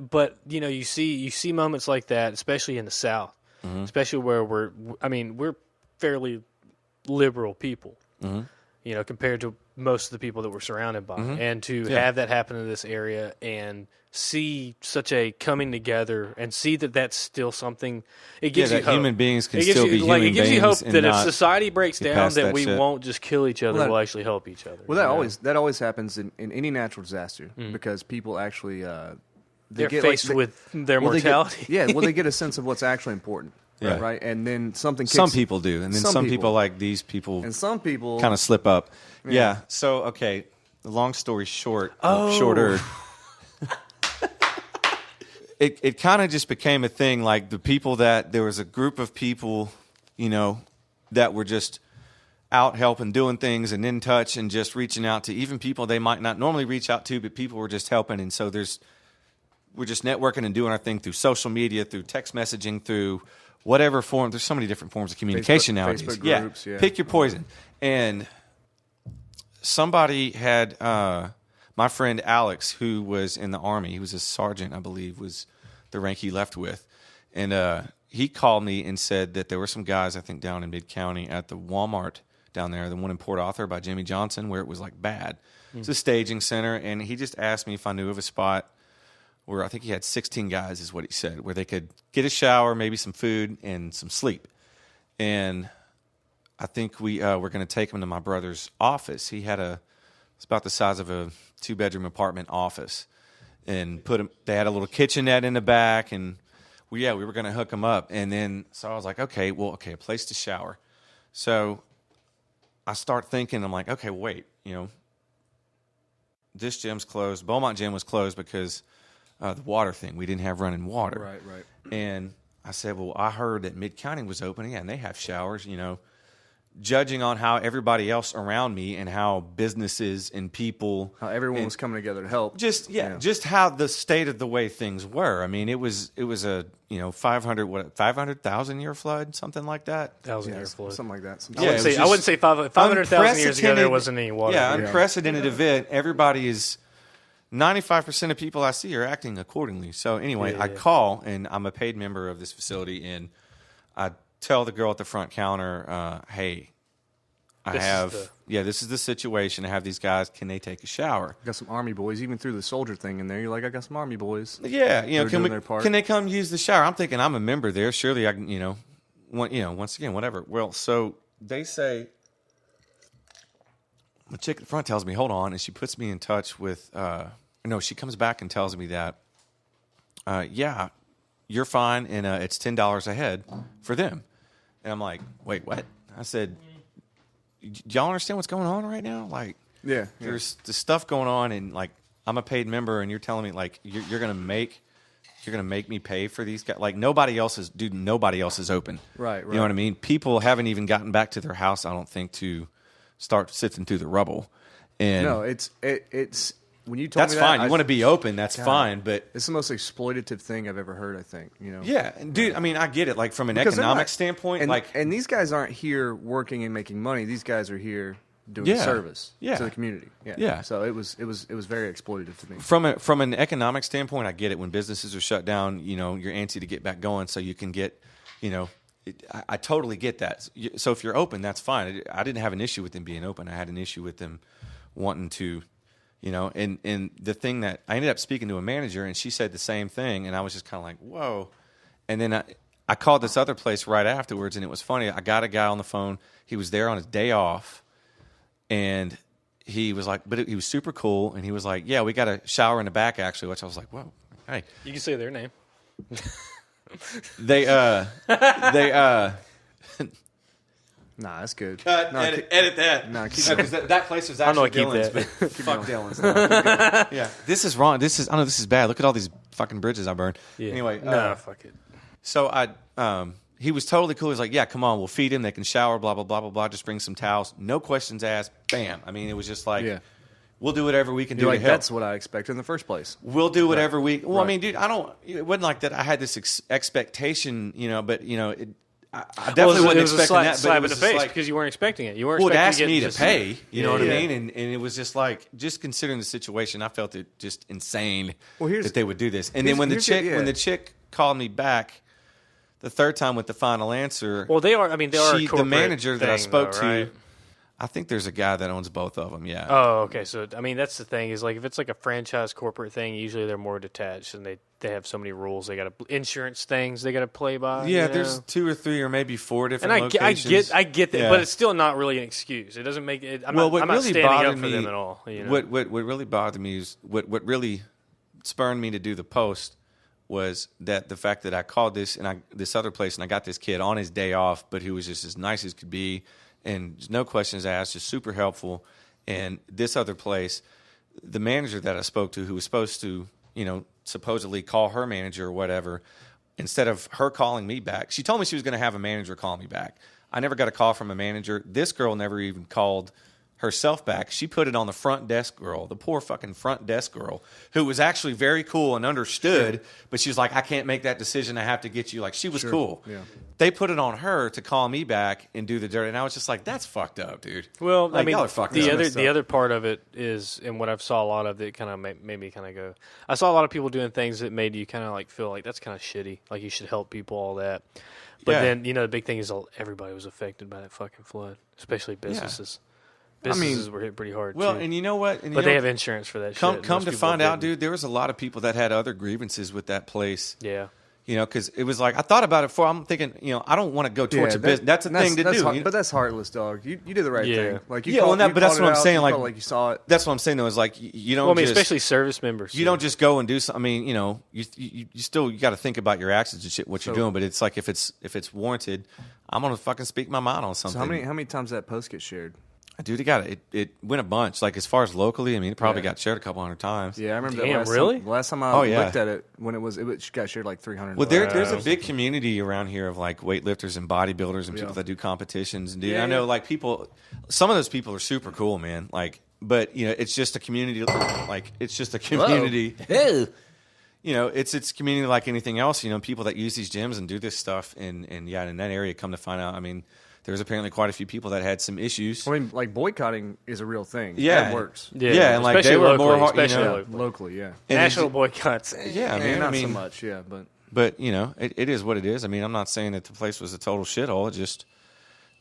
you see moments like that, especially in the South, especially where we're fairly liberal people, compared to most of the people that we're surrounded by, and to have that happen in this area and see such a coming together and see that that's still something. It gives you hope. Human beings can still be human beings. It gives you hope and that if not society breaks get down, past that that we shit. won't just kill each other. Well, We'll actually help each other. Well, that always happens in any natural disaster because people actually they're faced with their mortality. They get a sense of what's actually important. Yeah. Right, and then something. Some people do, and then some people like these people, and some people kind of slip up. Yeah. So okay, the long story short, shorter. It kind of just became a thing. Like there was a group of people, that were just out helping, doing things, and in touch, and just reaching out to even people they might not normally reach out to, but people were just helping. And so we're just networking and doing our thing through social media, through text messaging, through whatever form. There's so many different forms of communication nowadays. Facebook groups, yeah. Pick your poison. And somebody had my friend Alex, who was in the Army. He was a sergeant, I believe, was the rank he left with. And he called me and said that there were some guys, I think, down in Mid-County at the Walmart down there, the one in Port Arthur by Jimmy Johnson, where it was like bad. It's a staging center. And he just asked me if I knew of a spot where I think he had 16 guys, is what he said, where they could get a shower, maybe some food, and some sleep. And I think we were going to take him to my brother's office. He had it's about the size of a 2-bedroom apartment office, and they had a little kitchenette in the back, and we were going to hook him up. And then so I was like, okay, a place to shower. So I start thinking, I'm like, okay, wait, this gym's closed. Beaumont Gym was closed because the water thing. We didn't have running water. Right. And I said, well, I heard that Mid-County was open, and they have showers, judging on how everybody else around me and how businesses and people, how everyone was coming together to help. Just how the state of the way things were. I mean, it was a 500,000 year flood, something like that. 1,000-year flood, something like that. I wouldn't say 500,000 years ago there wasn't any water. Yeah, unprecedented event. Everybody is 95% of people I see are acting accordingly. So anyway, I call, and I'm a paid member of this facility, and I tell the girl at the front counter, hey, this is the situation. I have these guys. Can they take a shower? Got some Army boys. Even threw the soldier thing in there. You're like, I got some Army boys. Yeah, can they come use the shower? I'm thinking I'm a member there. Surely I can, once again, whatever. Well, so they say, the chick at the front tells me, hold on, and she puts me in touch with, she comes back and tells me that, yeah, you're fine, and it's $10 a head for them. And I'm like, wait, what? I said, y'all understand what's going on right now? Like, there's the stuff going on, and like, I'm a paid member, and you're telling me like you're gonna make me pay for these guys. Like nobody else is open. Right. You know what I mean? People haven't even gotten back to their house, I don't think, to start sifting through the rubble. And no, it's when you told that's me fine. that, you want to be open, that's fine. But it's the most exploitative thing I've ever heard. I think Yeah, dude. I mean, I get it. Like from an economic standpoint, and these guys aren't here working and making money. These guys are here doing service to the community. Yeah. So it was very exploitative to me. From an economic standpoint, I get it. When businesses are shut down, you're antsy to get back going, so you can get, I totally get that. So if you're open, that's fine. I didn't have an issue with them being open. I had an issue with them wanting to, and the thing that I ended up speaking to a manager, and she said the same thing, and I was just kind of like, whoa. And then I called this other place right afterwards, and it was funny. I got a guy on the phone. He was there on his day off, and he was like, but he was super cool, and he was like, yeah, we got a shower in the back, actually, which I was like, whoa, hey. You can say their name. Nah, that's good. Cut, edit that. No, keep going. That place was actually Dylan's, but fuck Dylan's. Yeah, this is wrong. This is bad. Look at all these fucking bridges I burned. Yeah. Anyway, fuck it. So he was totally cool. He was like, yeah, come on, we'll feed him. They can shower, blah, blah, blah, blah, blah. Just bring some towels. No questions asked. Bam. I mean, it was just like, we'll do whatever we can do to help. That's what I expected in the first place. We'll do whatever Well, I mean, dude, it wasn't like that. I had this expectation, but, I definitely wasn't expecting that. Slap but in the face because you weren't expecting it. You weren't. Well, it asked expecting me to pay. You know what I mean? And it was just like, just considering the situation, I felt it just insane that they would do this. And then when the chick called me back the third time with the final answer, well, they are. I mean, they are. The manager that I spoke to. Right? I think there's a guy that owns both of them. Yeah. Oh, okay. So I mean, that's the thing is like if it's like a franchise corporate thing, usually they're more detached and they have so many rules. They got insurance things they got to play by. Yeah, there's 2 or 3 or maybe 4 different locations. I get that, but it's still not really an excuse. It doesn't make it. I'm not standing up for them at all. What really bothered me is what really spurred me to do the post was that the fact that I called this other place and I got this kid on his day off, but who was just as nice as could be. And no questions asked, just super helpful. And this other place, the manager that I spoke to, who was supposed to, supposedly call her manager or whatever, instead of her calling me back, she told me she was going to have a manager call me back. I never got a call from a manager. This girl never even called herself back. She put it on the front desk girl, the poor fucking front desk girl, who was actually very cool and understood, but she was like, I can't make that decision. I have to get you. Like, she was cool. Yeah. They put it on her to call me back and do the dirty, and I was just like, that's fucked up, dude. Well, like, I mean, y'all are fucked up. The other part of it is, and what I've saw a lot of that kind of made me kind of go, I saw a lot of people doing things that made you kind of like feel like that's kind of shitty, like you should help people, all that. But then, the big thing is everybody was affected by that fucking flood, especially businesses. Yeah. Businesses were hit pretty hard, well, too. and you know what? But they have insurance for that shit. Come to find out, dude, there was a lot of people that had other grievances with that place. Yeah. Because it was like, I thought about it before. I'm thinking, I don't want to go towards a business. That's a thing to do. But that's heartless, dog. You did the right thing. Like but that's what I'm saying. Like you saw it. That's what I'm saying, though, is like, you don't especially service members. You don't just go and do something. I mean, you got to think about your actions and shit, what you're doing. But it's like, if it's warranted, I'm going to fucking speak my mind on something. So how many times that post gets shared? Dude, it went a bunch. Like, as far as locally, I mean, it probably got shared a couple hundred times. Yeah, I remember that last time I looked at it, when it got shared like 300. Well, there's a big community around here of like weightlifters and bodybuilders and people that do competitions. And dude, I know like people, some of those people are super cool, man. Like, but it's just a community. Like, it's just a community. Hey. It's a community like anything else. People that use these gyms and do this stuff, and in that area, come to find out, I mean, there's apparently quite a few people that had some issues. I mean, like, boycotting is a real thing. Yeah, it works. Yeah, and like they were more locally, yeah. And national boycotts. Yeah, not so much. Yeah, but But it is what it is. I mean, I'm not saying that the place was a total shithole.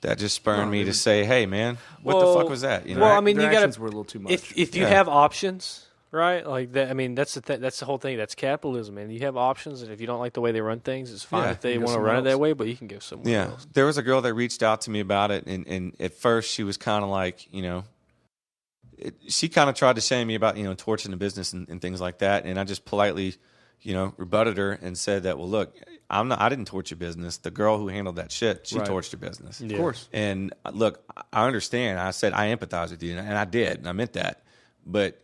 That just spurred me to say, hey, man, what the fuck was that? Well, I mean, you got were a little too much. If you have options, right? Like that. I mean, that's the whole thing. That's capitalism, man. You have options, and if you don't like the way they run things, it's fine if they want to run it that way. But you can go somewhere else. There was a girl that reached out to me about it, and at first she was kind of like, she kind of tried to shame me about torching the business and things like that, and I just politely, rebutted her and said that, well, look, I didn't torch your business. The girl who handled that shit, she torched your business. Of course. And look, I understand. I said I empathize with you, and I did, and I meant that. But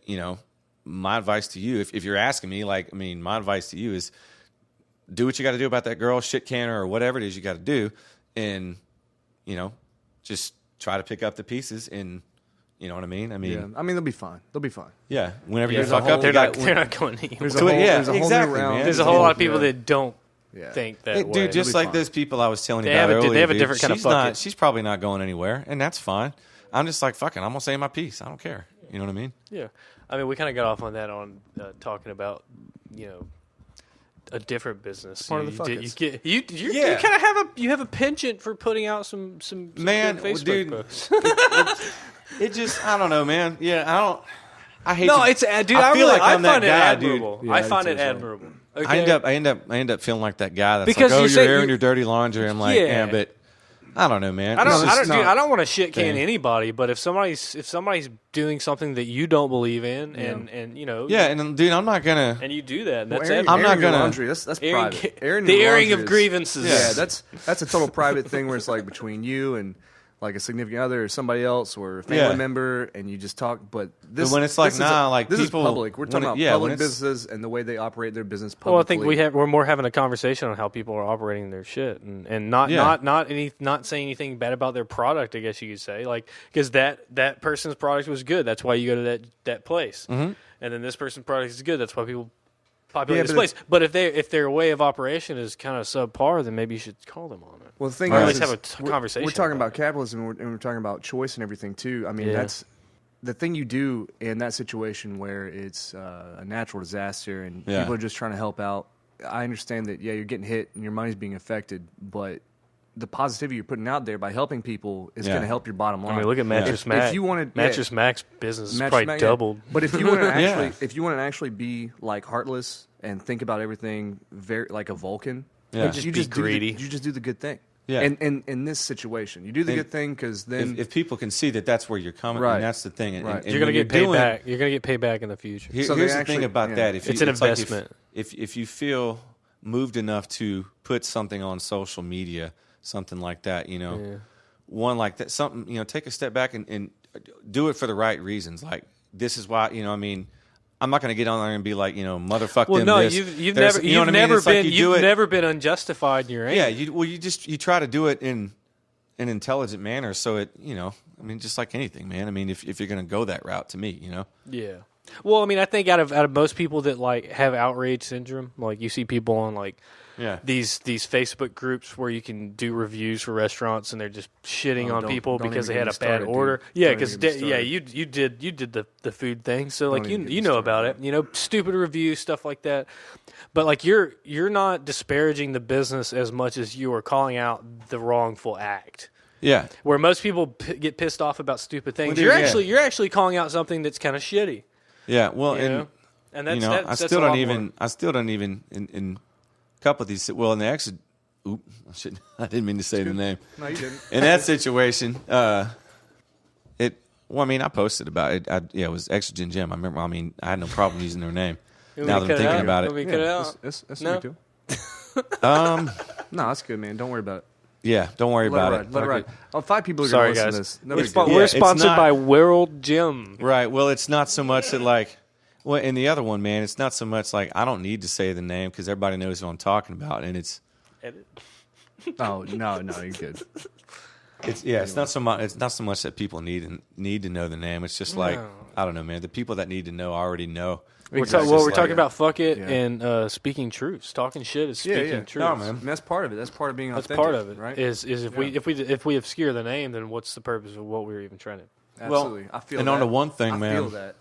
my advice to you, if you're asking me, my advice to you is do what you got to do about that girl, shit can her, or whatever it is you got to do, and just try to pick up the pieces and. You know what I mean? I mean, they'll be fine. They'll be fine. Yeah, whenever you fuck up, they're not going to. There's a whole lot of people that don't think that way. Dude, just like those people I was telling you about earlier. They have a different kind of bucket. She's probably not going anywhere, and that's fine. I'm just like, fucking, I'm going to say my piece. I don't care. You know what I mean? Yeah. I mean, we kind of got off on that on talking about, a different business. Part of the fuckers. You kind of have a penchant for putting out some man, Facebook dude, posts. It just, I don't know, man. Yeah, I hate. No, it's dude. I find it admirable. Dude. I find it admirable. Okay? I end up feeling like that guy that's because like, you're airing your dirty laundry. I'm like, but I don't know, man. I don't want to shit can anybody, but if somebody's doing something that you don't believe in, and and dude, I'm not gonna, and you do that, and that's I'm not gonna laundry. That's private. The airing of grievances. Yeah, that's a total private thing where it's like between you and. Like a significant other or somebody else or a family member, and you just talk. But when it's like, this people, is public. We're talking about public businesses and the way they operate their business publicly. Well, I think we're more having a conversation on how people are operating their shit, and not saying anything bad about their product. I guess you could say, like, because that person's product was good. That's why you go to that place, and then this person's product is good. That's why people populate this place. But if their way of operation is kind of subpar, then maybe you should call them on it. Well, the thing or is, at least have a conversation. We're talking about capitalism, and we're talking about choice and everything too. I mean, that's the thing you do in that situation where it's a natural disaster and people are just trying to help out. I understand that, you're getting hit and your money's being affected, but the positivity you're putting out there by helping people is going to help your bottom line. I mean, look at Mattress Mac. If you wanted, Mattress Mac's business is probably doubled. But if you want to if you want to actually be like heartless and think about everything very like a Vulcan, you just greedy. You just do the good thing. Yeah. And in this situation, you do the good thing because then if people can see that that's where you're coming, and that's the thing. And you're going to get paid back. You're going to get paid back in the future. Here's the thing about that: it's an investment. If you feel moved enough to put something on social media, something like that, one like that, something, take a step back and do it for the right reasons. Like, this is why, I mean, I'm not going to get on there and be like, motherfuck them. No, you've never been unjustified in your anger. Yeah, you try to do it in an intelligent manner. So it, I mean, just like anything, man. I mean, if you're going to go that route, to me, Yeah. Well, I mean, I think out of most people that like have outrage syndrome, like you see people on like these Facebook groups where you can do reviews for restaurants and they're just shitting on people because they had a bad order. Yeah, because you did the food thing, so like you know about it. Stupid reviews, stuff like that. But like you're not disparaging the business as much as you are calling out the wrongful act. Yeah, where most people get pissed off about stupid things, you're actually calling out something that's kind of shitty. Yeah, well, and that's I still don't even in a couple of these. Well, in the I didn't mean to say the name. No, you didn't. In that situation, I posted about it. It was Exogen Gym. I remember. I mean, I had no problem using their name. Now that I'm thinking about it, that's no. Too. No, that's good, man. Don't worry about it. Yeah, don't worry about it. Let it ride. 5 people are going to listen to this. We're sponsored by World Gym. Right. Well, it's not so much that like, in the other one, man, it's not so much like I don't need to say the name because everybody knows who I'm talking about, and it's. Edit. Oh no, you're good. It's not so much. It's not so much that people need to know the name. It's just like I don't know, man. The people that need to know already know. We're talking about fuck it and speaking truths. Talking shit is speaking truths. No, man. And that's part of it. That's part of being authentic. That's part of it, right? Is if we obscure the name, then what's the purpose of what we're even trying to? Absolutely, I feel. And that. on the one thing, man, I feel that.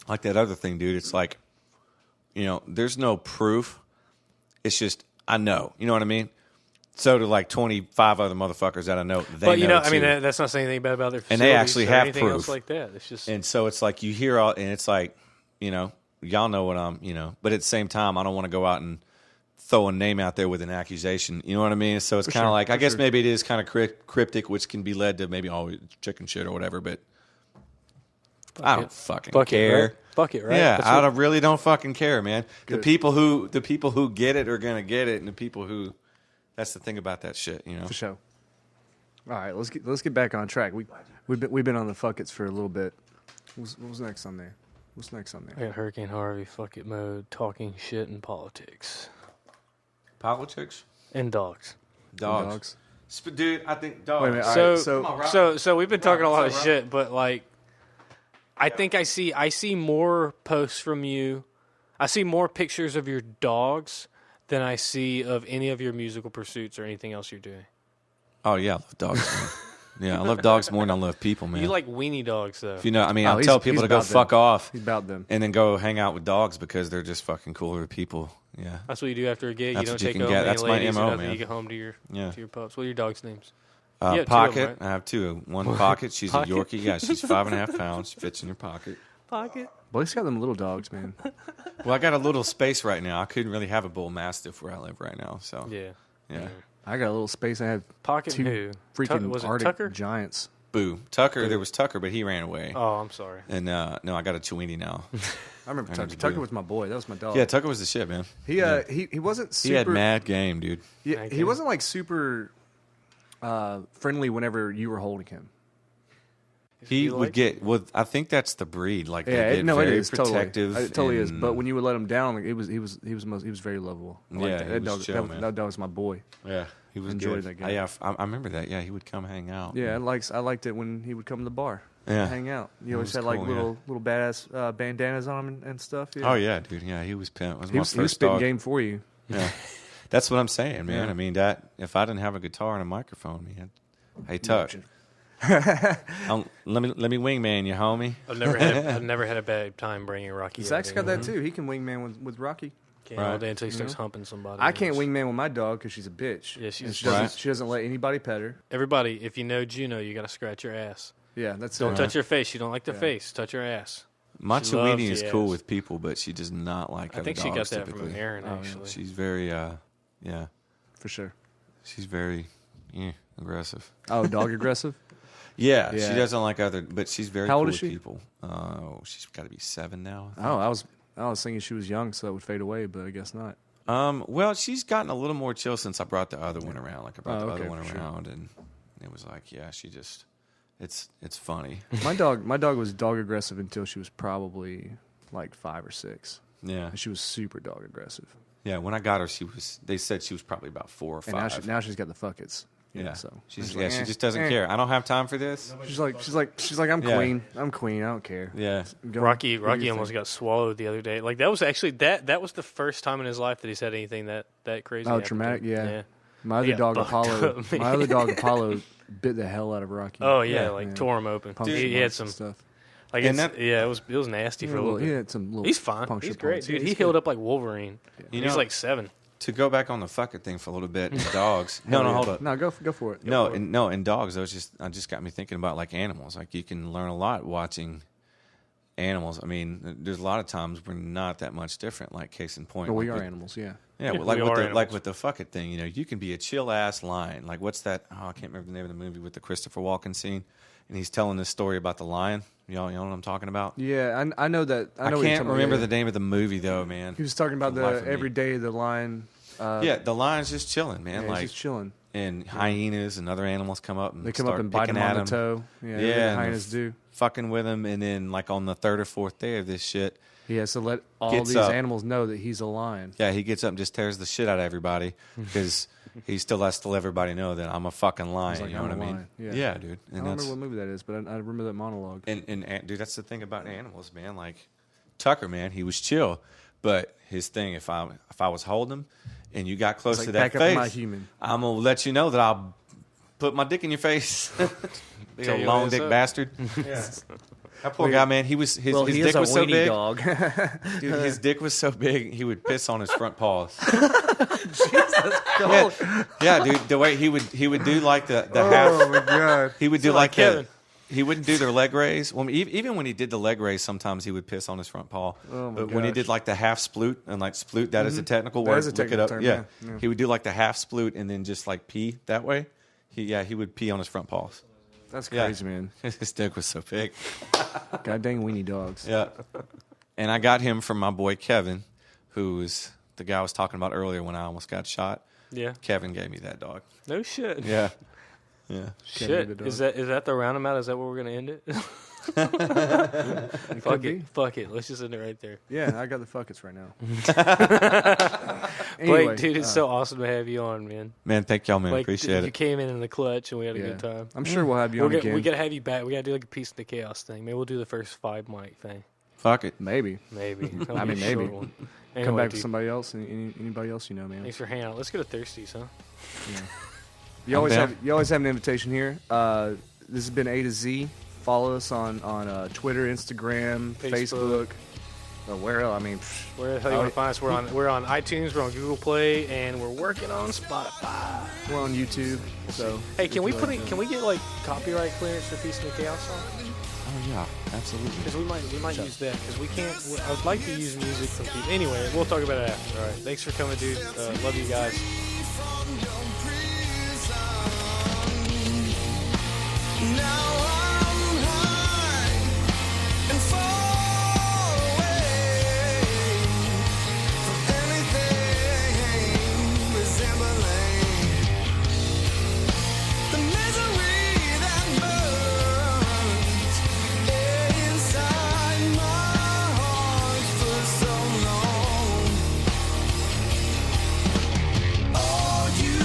Like that other thing, dude. It's like, there's no proof, It's just I know. You know what I mean? So do like 25 other motherfuckers that I know. But you know, too. I mean, that's not saying anything bad about their facilities and they actually or have anything proof else like that. It's just and so it's like you hear all, and it's like y'all know what I'm but at the same time I don't want to go out and throw a name out there with an accusation. You know what I mean? So it's kind of like I guess maybe it is kind of cryptic, which can be led to maybe chicken shit or whatever. But I don't fucking care. Right? Fuck it, right? Yeah, I really don't fucking care, man. Good. The people who get it are gonna get it, and the people who that's the thing about that shit, For sure. All right, let's get back on track. We've been on the fuck it's for a little bit. What was next on there? What's next on there? I got Hurricane Harvey, fuck it mode, talking shit and politics. Politics? And dogs. Dogs. Dude, I think dogs. Wait a minute, so we've been talking a lot of shit, but like I think I see more posts from you. I see more pictures of your dogs than I see of any of your musical pursuits or anything else you're doing. Oh yeah, I love dogs. Man. Yeah, I love dogs more than I love people, man. You like weenie dogs, though. If I tell people to go fuck off. He's about them. And then go hang out with dogs because they're just fucking cooler people. Yeah. That's what you do after a gig. That's you don't what you take can home get. any That's my ladies MO, or nothing. man. You get home to your pups. What are your dogs' names? Pocket. I have two. One Pocket. She's a Yorkie. Yeah, she's 5.5 pounds. She fits in your pocket. Pocket. Blake's got them little dogs, man. Well, I got a little space right now. I couldn't really have a bull mastiff where I live right now. So Yeah. I got a little space. I have Pocket two who? freaking Was it Arctic Tucker? giants. Boo. Tucker. There was Tucker, but he ran away. Oh, I'm sorry. And no, I got a Chiweenie now. I remember Tucker. Tucker was my boy. That was my dog. Yeah, Tucker was the shit, man. He wasn't super. He had mad game, dude. Yeah, he wasn't like super friendly whenever you were holding him. He would get. Well, I think that's the breed. Like, Yeah, they get no, very it is protective. totally. It totally is. and- But when you would let him down, like, he was very lovable. I liked Yeah, that. he That was dog, chill, that, man. that dog was my boy. Yeah, he was Enjoyed good. that guy. Yeah, I remember that. Yeah, he would come hang out. Yeah, I liked it when he would come to the bar. Yeah. Hang out. You always was had like cool, little badass bandanas on him and stuff. Yeah. Oh yeah, dude. Yeah, he was pimp. He was spitting dog. game for you. Yeah, that's what I'm saying, man. Yeah. I mean, that if I didn't have a guitar and a microphone, man. Hey, Tuck. let me wingman you, homie. I've never had a bad time bringing Rocky. Zach's out got that anymore. too. He can wingman with Rocky. Can't all day until he starts humping somebody. I can't wingman with my dog because she's a bitch. Yeah, she's she doesn't let anybody pet her. Everybody, if you know Juno, you got to scratch your ass. Yeah, that's Don't it. touch her face. You don't like their face. Touch her ass. My She loves Chiweenie is the cool ass. with people, but she does not like I other think she got dogs, that typically. from Aaron, actually. She's very, yeah, For sure. she's very aggressive. Oh, dog aggressive? Yeah, Yeah. she doesn't like other, but she's very How cool old with is she? people. Oh, she's got to be 7 now. I think. Oh, I was thinking she was young, so that would fade away, but I guess not. Well, she's gotten a little more chill since I brought the other one around. Like I brought the okay, other one for sure. around, and it was like, yeah, she just, it's funny. My dog was dog aggressive until she was probably like 5 or 6. Yeah, And she was super dog aggressive. yeah. When I got her, they said she was probably about 4 or 5. And now she's got the fuckets. yeah, So she's like, she just doesn't care. I don't have time for this. She's like I'm Yeah. queen. I'm queen. I don't care. Yeah, Go- Rocky do your almost thing. got swallowed the other day. Like that was actually that was the first time in his life that he's had anything that crazy. Oh, happen to traumatic. him. Yeah. My He other got dog fucked Apollo. up, man. My other dog Apollo bit the hell out of Rocky. Oh yeah, Yeah. like Yeah. tore him open. Punctured He him had and some stuff. like And it was nasty for a little He bit. had some little. He's fine. puncture He's great, points. dude. Yeah, He he's healed good. up like Wolverine. You He's know- like 7. to go back on the fucking thing for a little bit. And dogs. no, hold up. No, go for it. No, and dogs. It just got me thinking about like animals. Like you can learn a lot watching animals. I mean, there's a lot of times we're not that much different. Like case in point, Well, we like are with- animals. Yeah. Yeah, Yeah, well, like we with are the animals. like with the fuck it thing. You know, you can be a chill ass lion. Like what's that? Oh, I can't remember the name of the movie with the Christopher Walken scene, and he's telling this story about the lion. Y'all know what I'm talking about? Yeah, I know that. I know what you're can't talking about, remember yeah. the name of the movie though, man. He was talking about For the life of me. every day the lion. Yeah, the lion's just chilling, man. Yeah, like he's just chilling. and hyenas and other animals come up and They come up start and bite picking him at on the him. toe. Yeah, Yeah, the and hyenas do. fucking with him, and then like on the 3rd or 4th day of this shit, He has to let all Gets these up. animals know that he's a lion. yeah, he gets up and just tears the shit out of everybody because he still has to let everybody know that I'm a fucking lion. like, You know I'm what I a mean? lion. Yeah. Yeah, dude. I And don't that's remember what movie that is, but I remember that monologue. and dude, that's the thing about animals, man. Like Tucker, man, he was chill, but his thing, if I was holding him and you got close like, to that back up face, my human. I'm gonna let you know that I'll put my dick in your face. Big Tear old your long ass dick up. bastard. That poor guy, man. His he is dick a was so weenie big. dog. Dude, his dick was so big he would piss on his front paws. Yeah, dude. The way he would do like the half. Oh my god. He would do like Kevin. He wouldn't do their leg raise. Well, even when he did the leg raise, sometimes he would piss on his front paw. Oh my but when he gosh. did like the half sploot, and like sploot, that is a technical That word. is a Look technical it up. term, Yeah. yeah. He would do like the half sploot and then just like pee that way. He would pee on his front paws. That's Yeah. crazy, man. His dick was so big. God dang weenie dogs. Yeah. And I got him from my boy Kevin, who was the guy I was talking about earlier when I almost got shot. Yeah. Kevin gave me that dog. No shit. Yeah. Yeah. Shit. Is that the roundabout? Is that where we're gonna end it? Fuck be. it. Fuck it. Let's just end it right there. Yeah, I got the fuckets right now. Blake, dude, it's so awesome to have you on, man. Man, thank y'all, man. Like, Appreciate you it. came in the clutch and we had a Yeah. good time. I'm sure we'll have you on again. We gotta have you back. We gotta do like a Piece of the Chaos thing. Maybe we'll do the first 5 mic thing. Fuck it. Maybe. Maybe. I mean, maybe. One. Come Anyway, back dude, with somebody else. Anybody else you know, man. thanks for hanging out. Let's go to Thirsties, huh? You always down. have an invitation here. This has been A to Z. Follow us on Twitter, Instagram, Facebook. Where else? I mean, Where the hell you want to find us? We're on iTunes, we're on Google Play, and we're working on Spotify. we're on YouTube. So Hey, can we get like copyright clearance for Piece of the Chaos song? Oh, yeah. Absolutely. Because we might use that because we can't. I would like to use music from people. Anyway, we'll talk about it after. All right. Thanks for coming, dude. Love you guys. Now I'm high and far away from anything resembling the misery that burns inside my heart for so long. Oh, you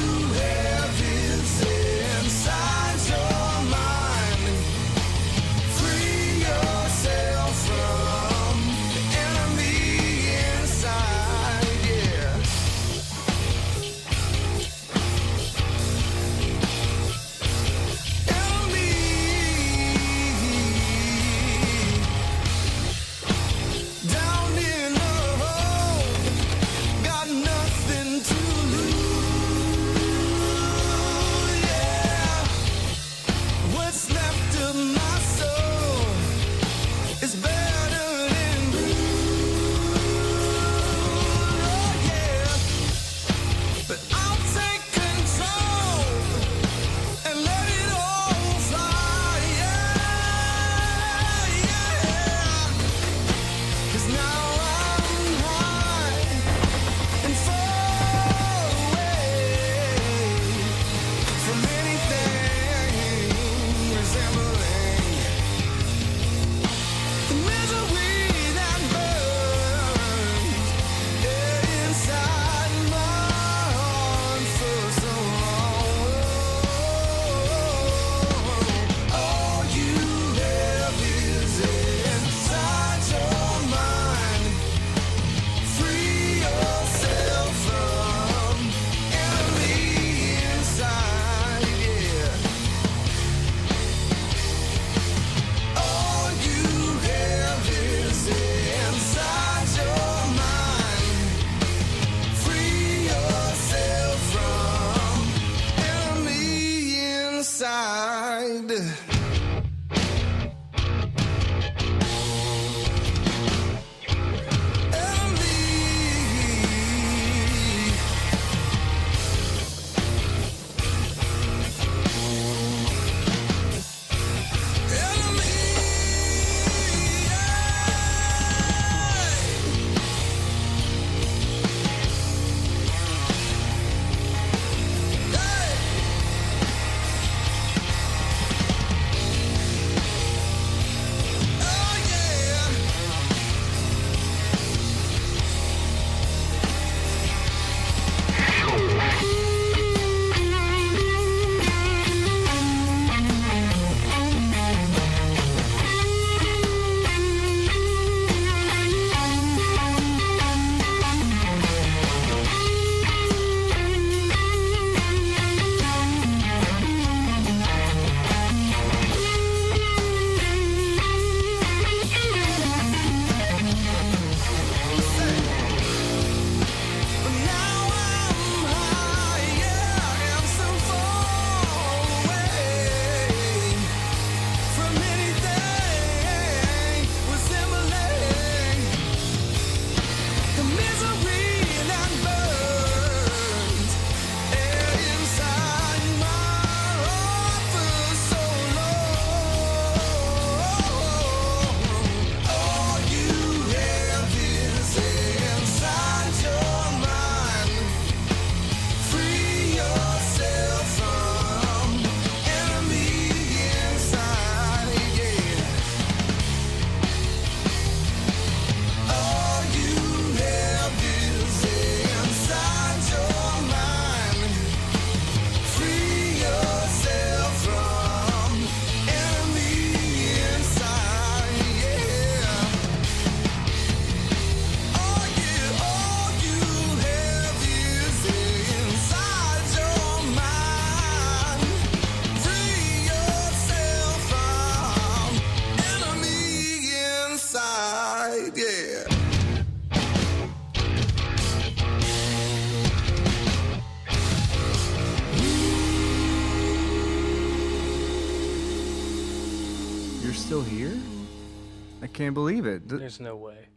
I can't believe it. There's no way.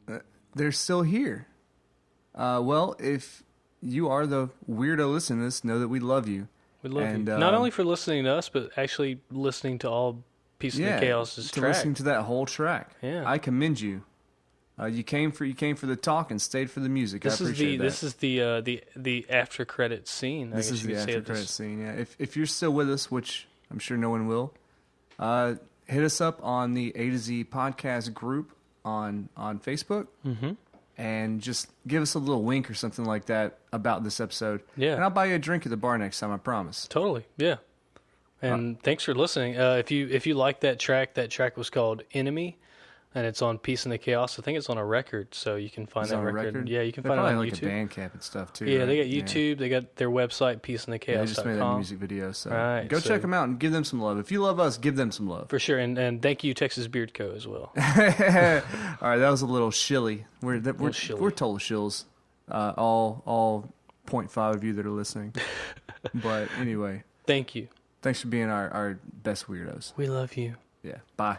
They're still here. Well, if you are the weirdo listening to this, know that we love you. We love you. Not only for listening to us, but actually listening to all Peace in the Chaos's track. Listening to that whole track. Yeah. I commend you. You came for the talk and stayed for the music. I appreciate that. This is the after credit scene. This is the after credit scene. Yeah. If you're still with us, which I'm sure no one will, hit us up on the A to Z podcast group on Facebook, and just give us a little wink or something like that about this episode. Yeah, and I'll buy you a drink at the bar next time. I promise. Totally. Yeah. And thanks for listening. If you like that track was called Enemy, and it's on Peace in the Chaos. I think it's on a record, so you can find that record. Yeah, you can find it on YouTube. Like a Bandcamp and stuff too. Yeah, right? they got YouTube. They got their website, peaceinthechaos.com. They just made that music video, so go check them out and give them some love. If you love us, give them some love for sure. And thank you, Texas Beard Co. as well. All right, that was a little shilly. We're total shills. All 0.5 of you that are listening. But anyway, thank you. Thanks for being our best weirdos. We love you. Yeah. Bye.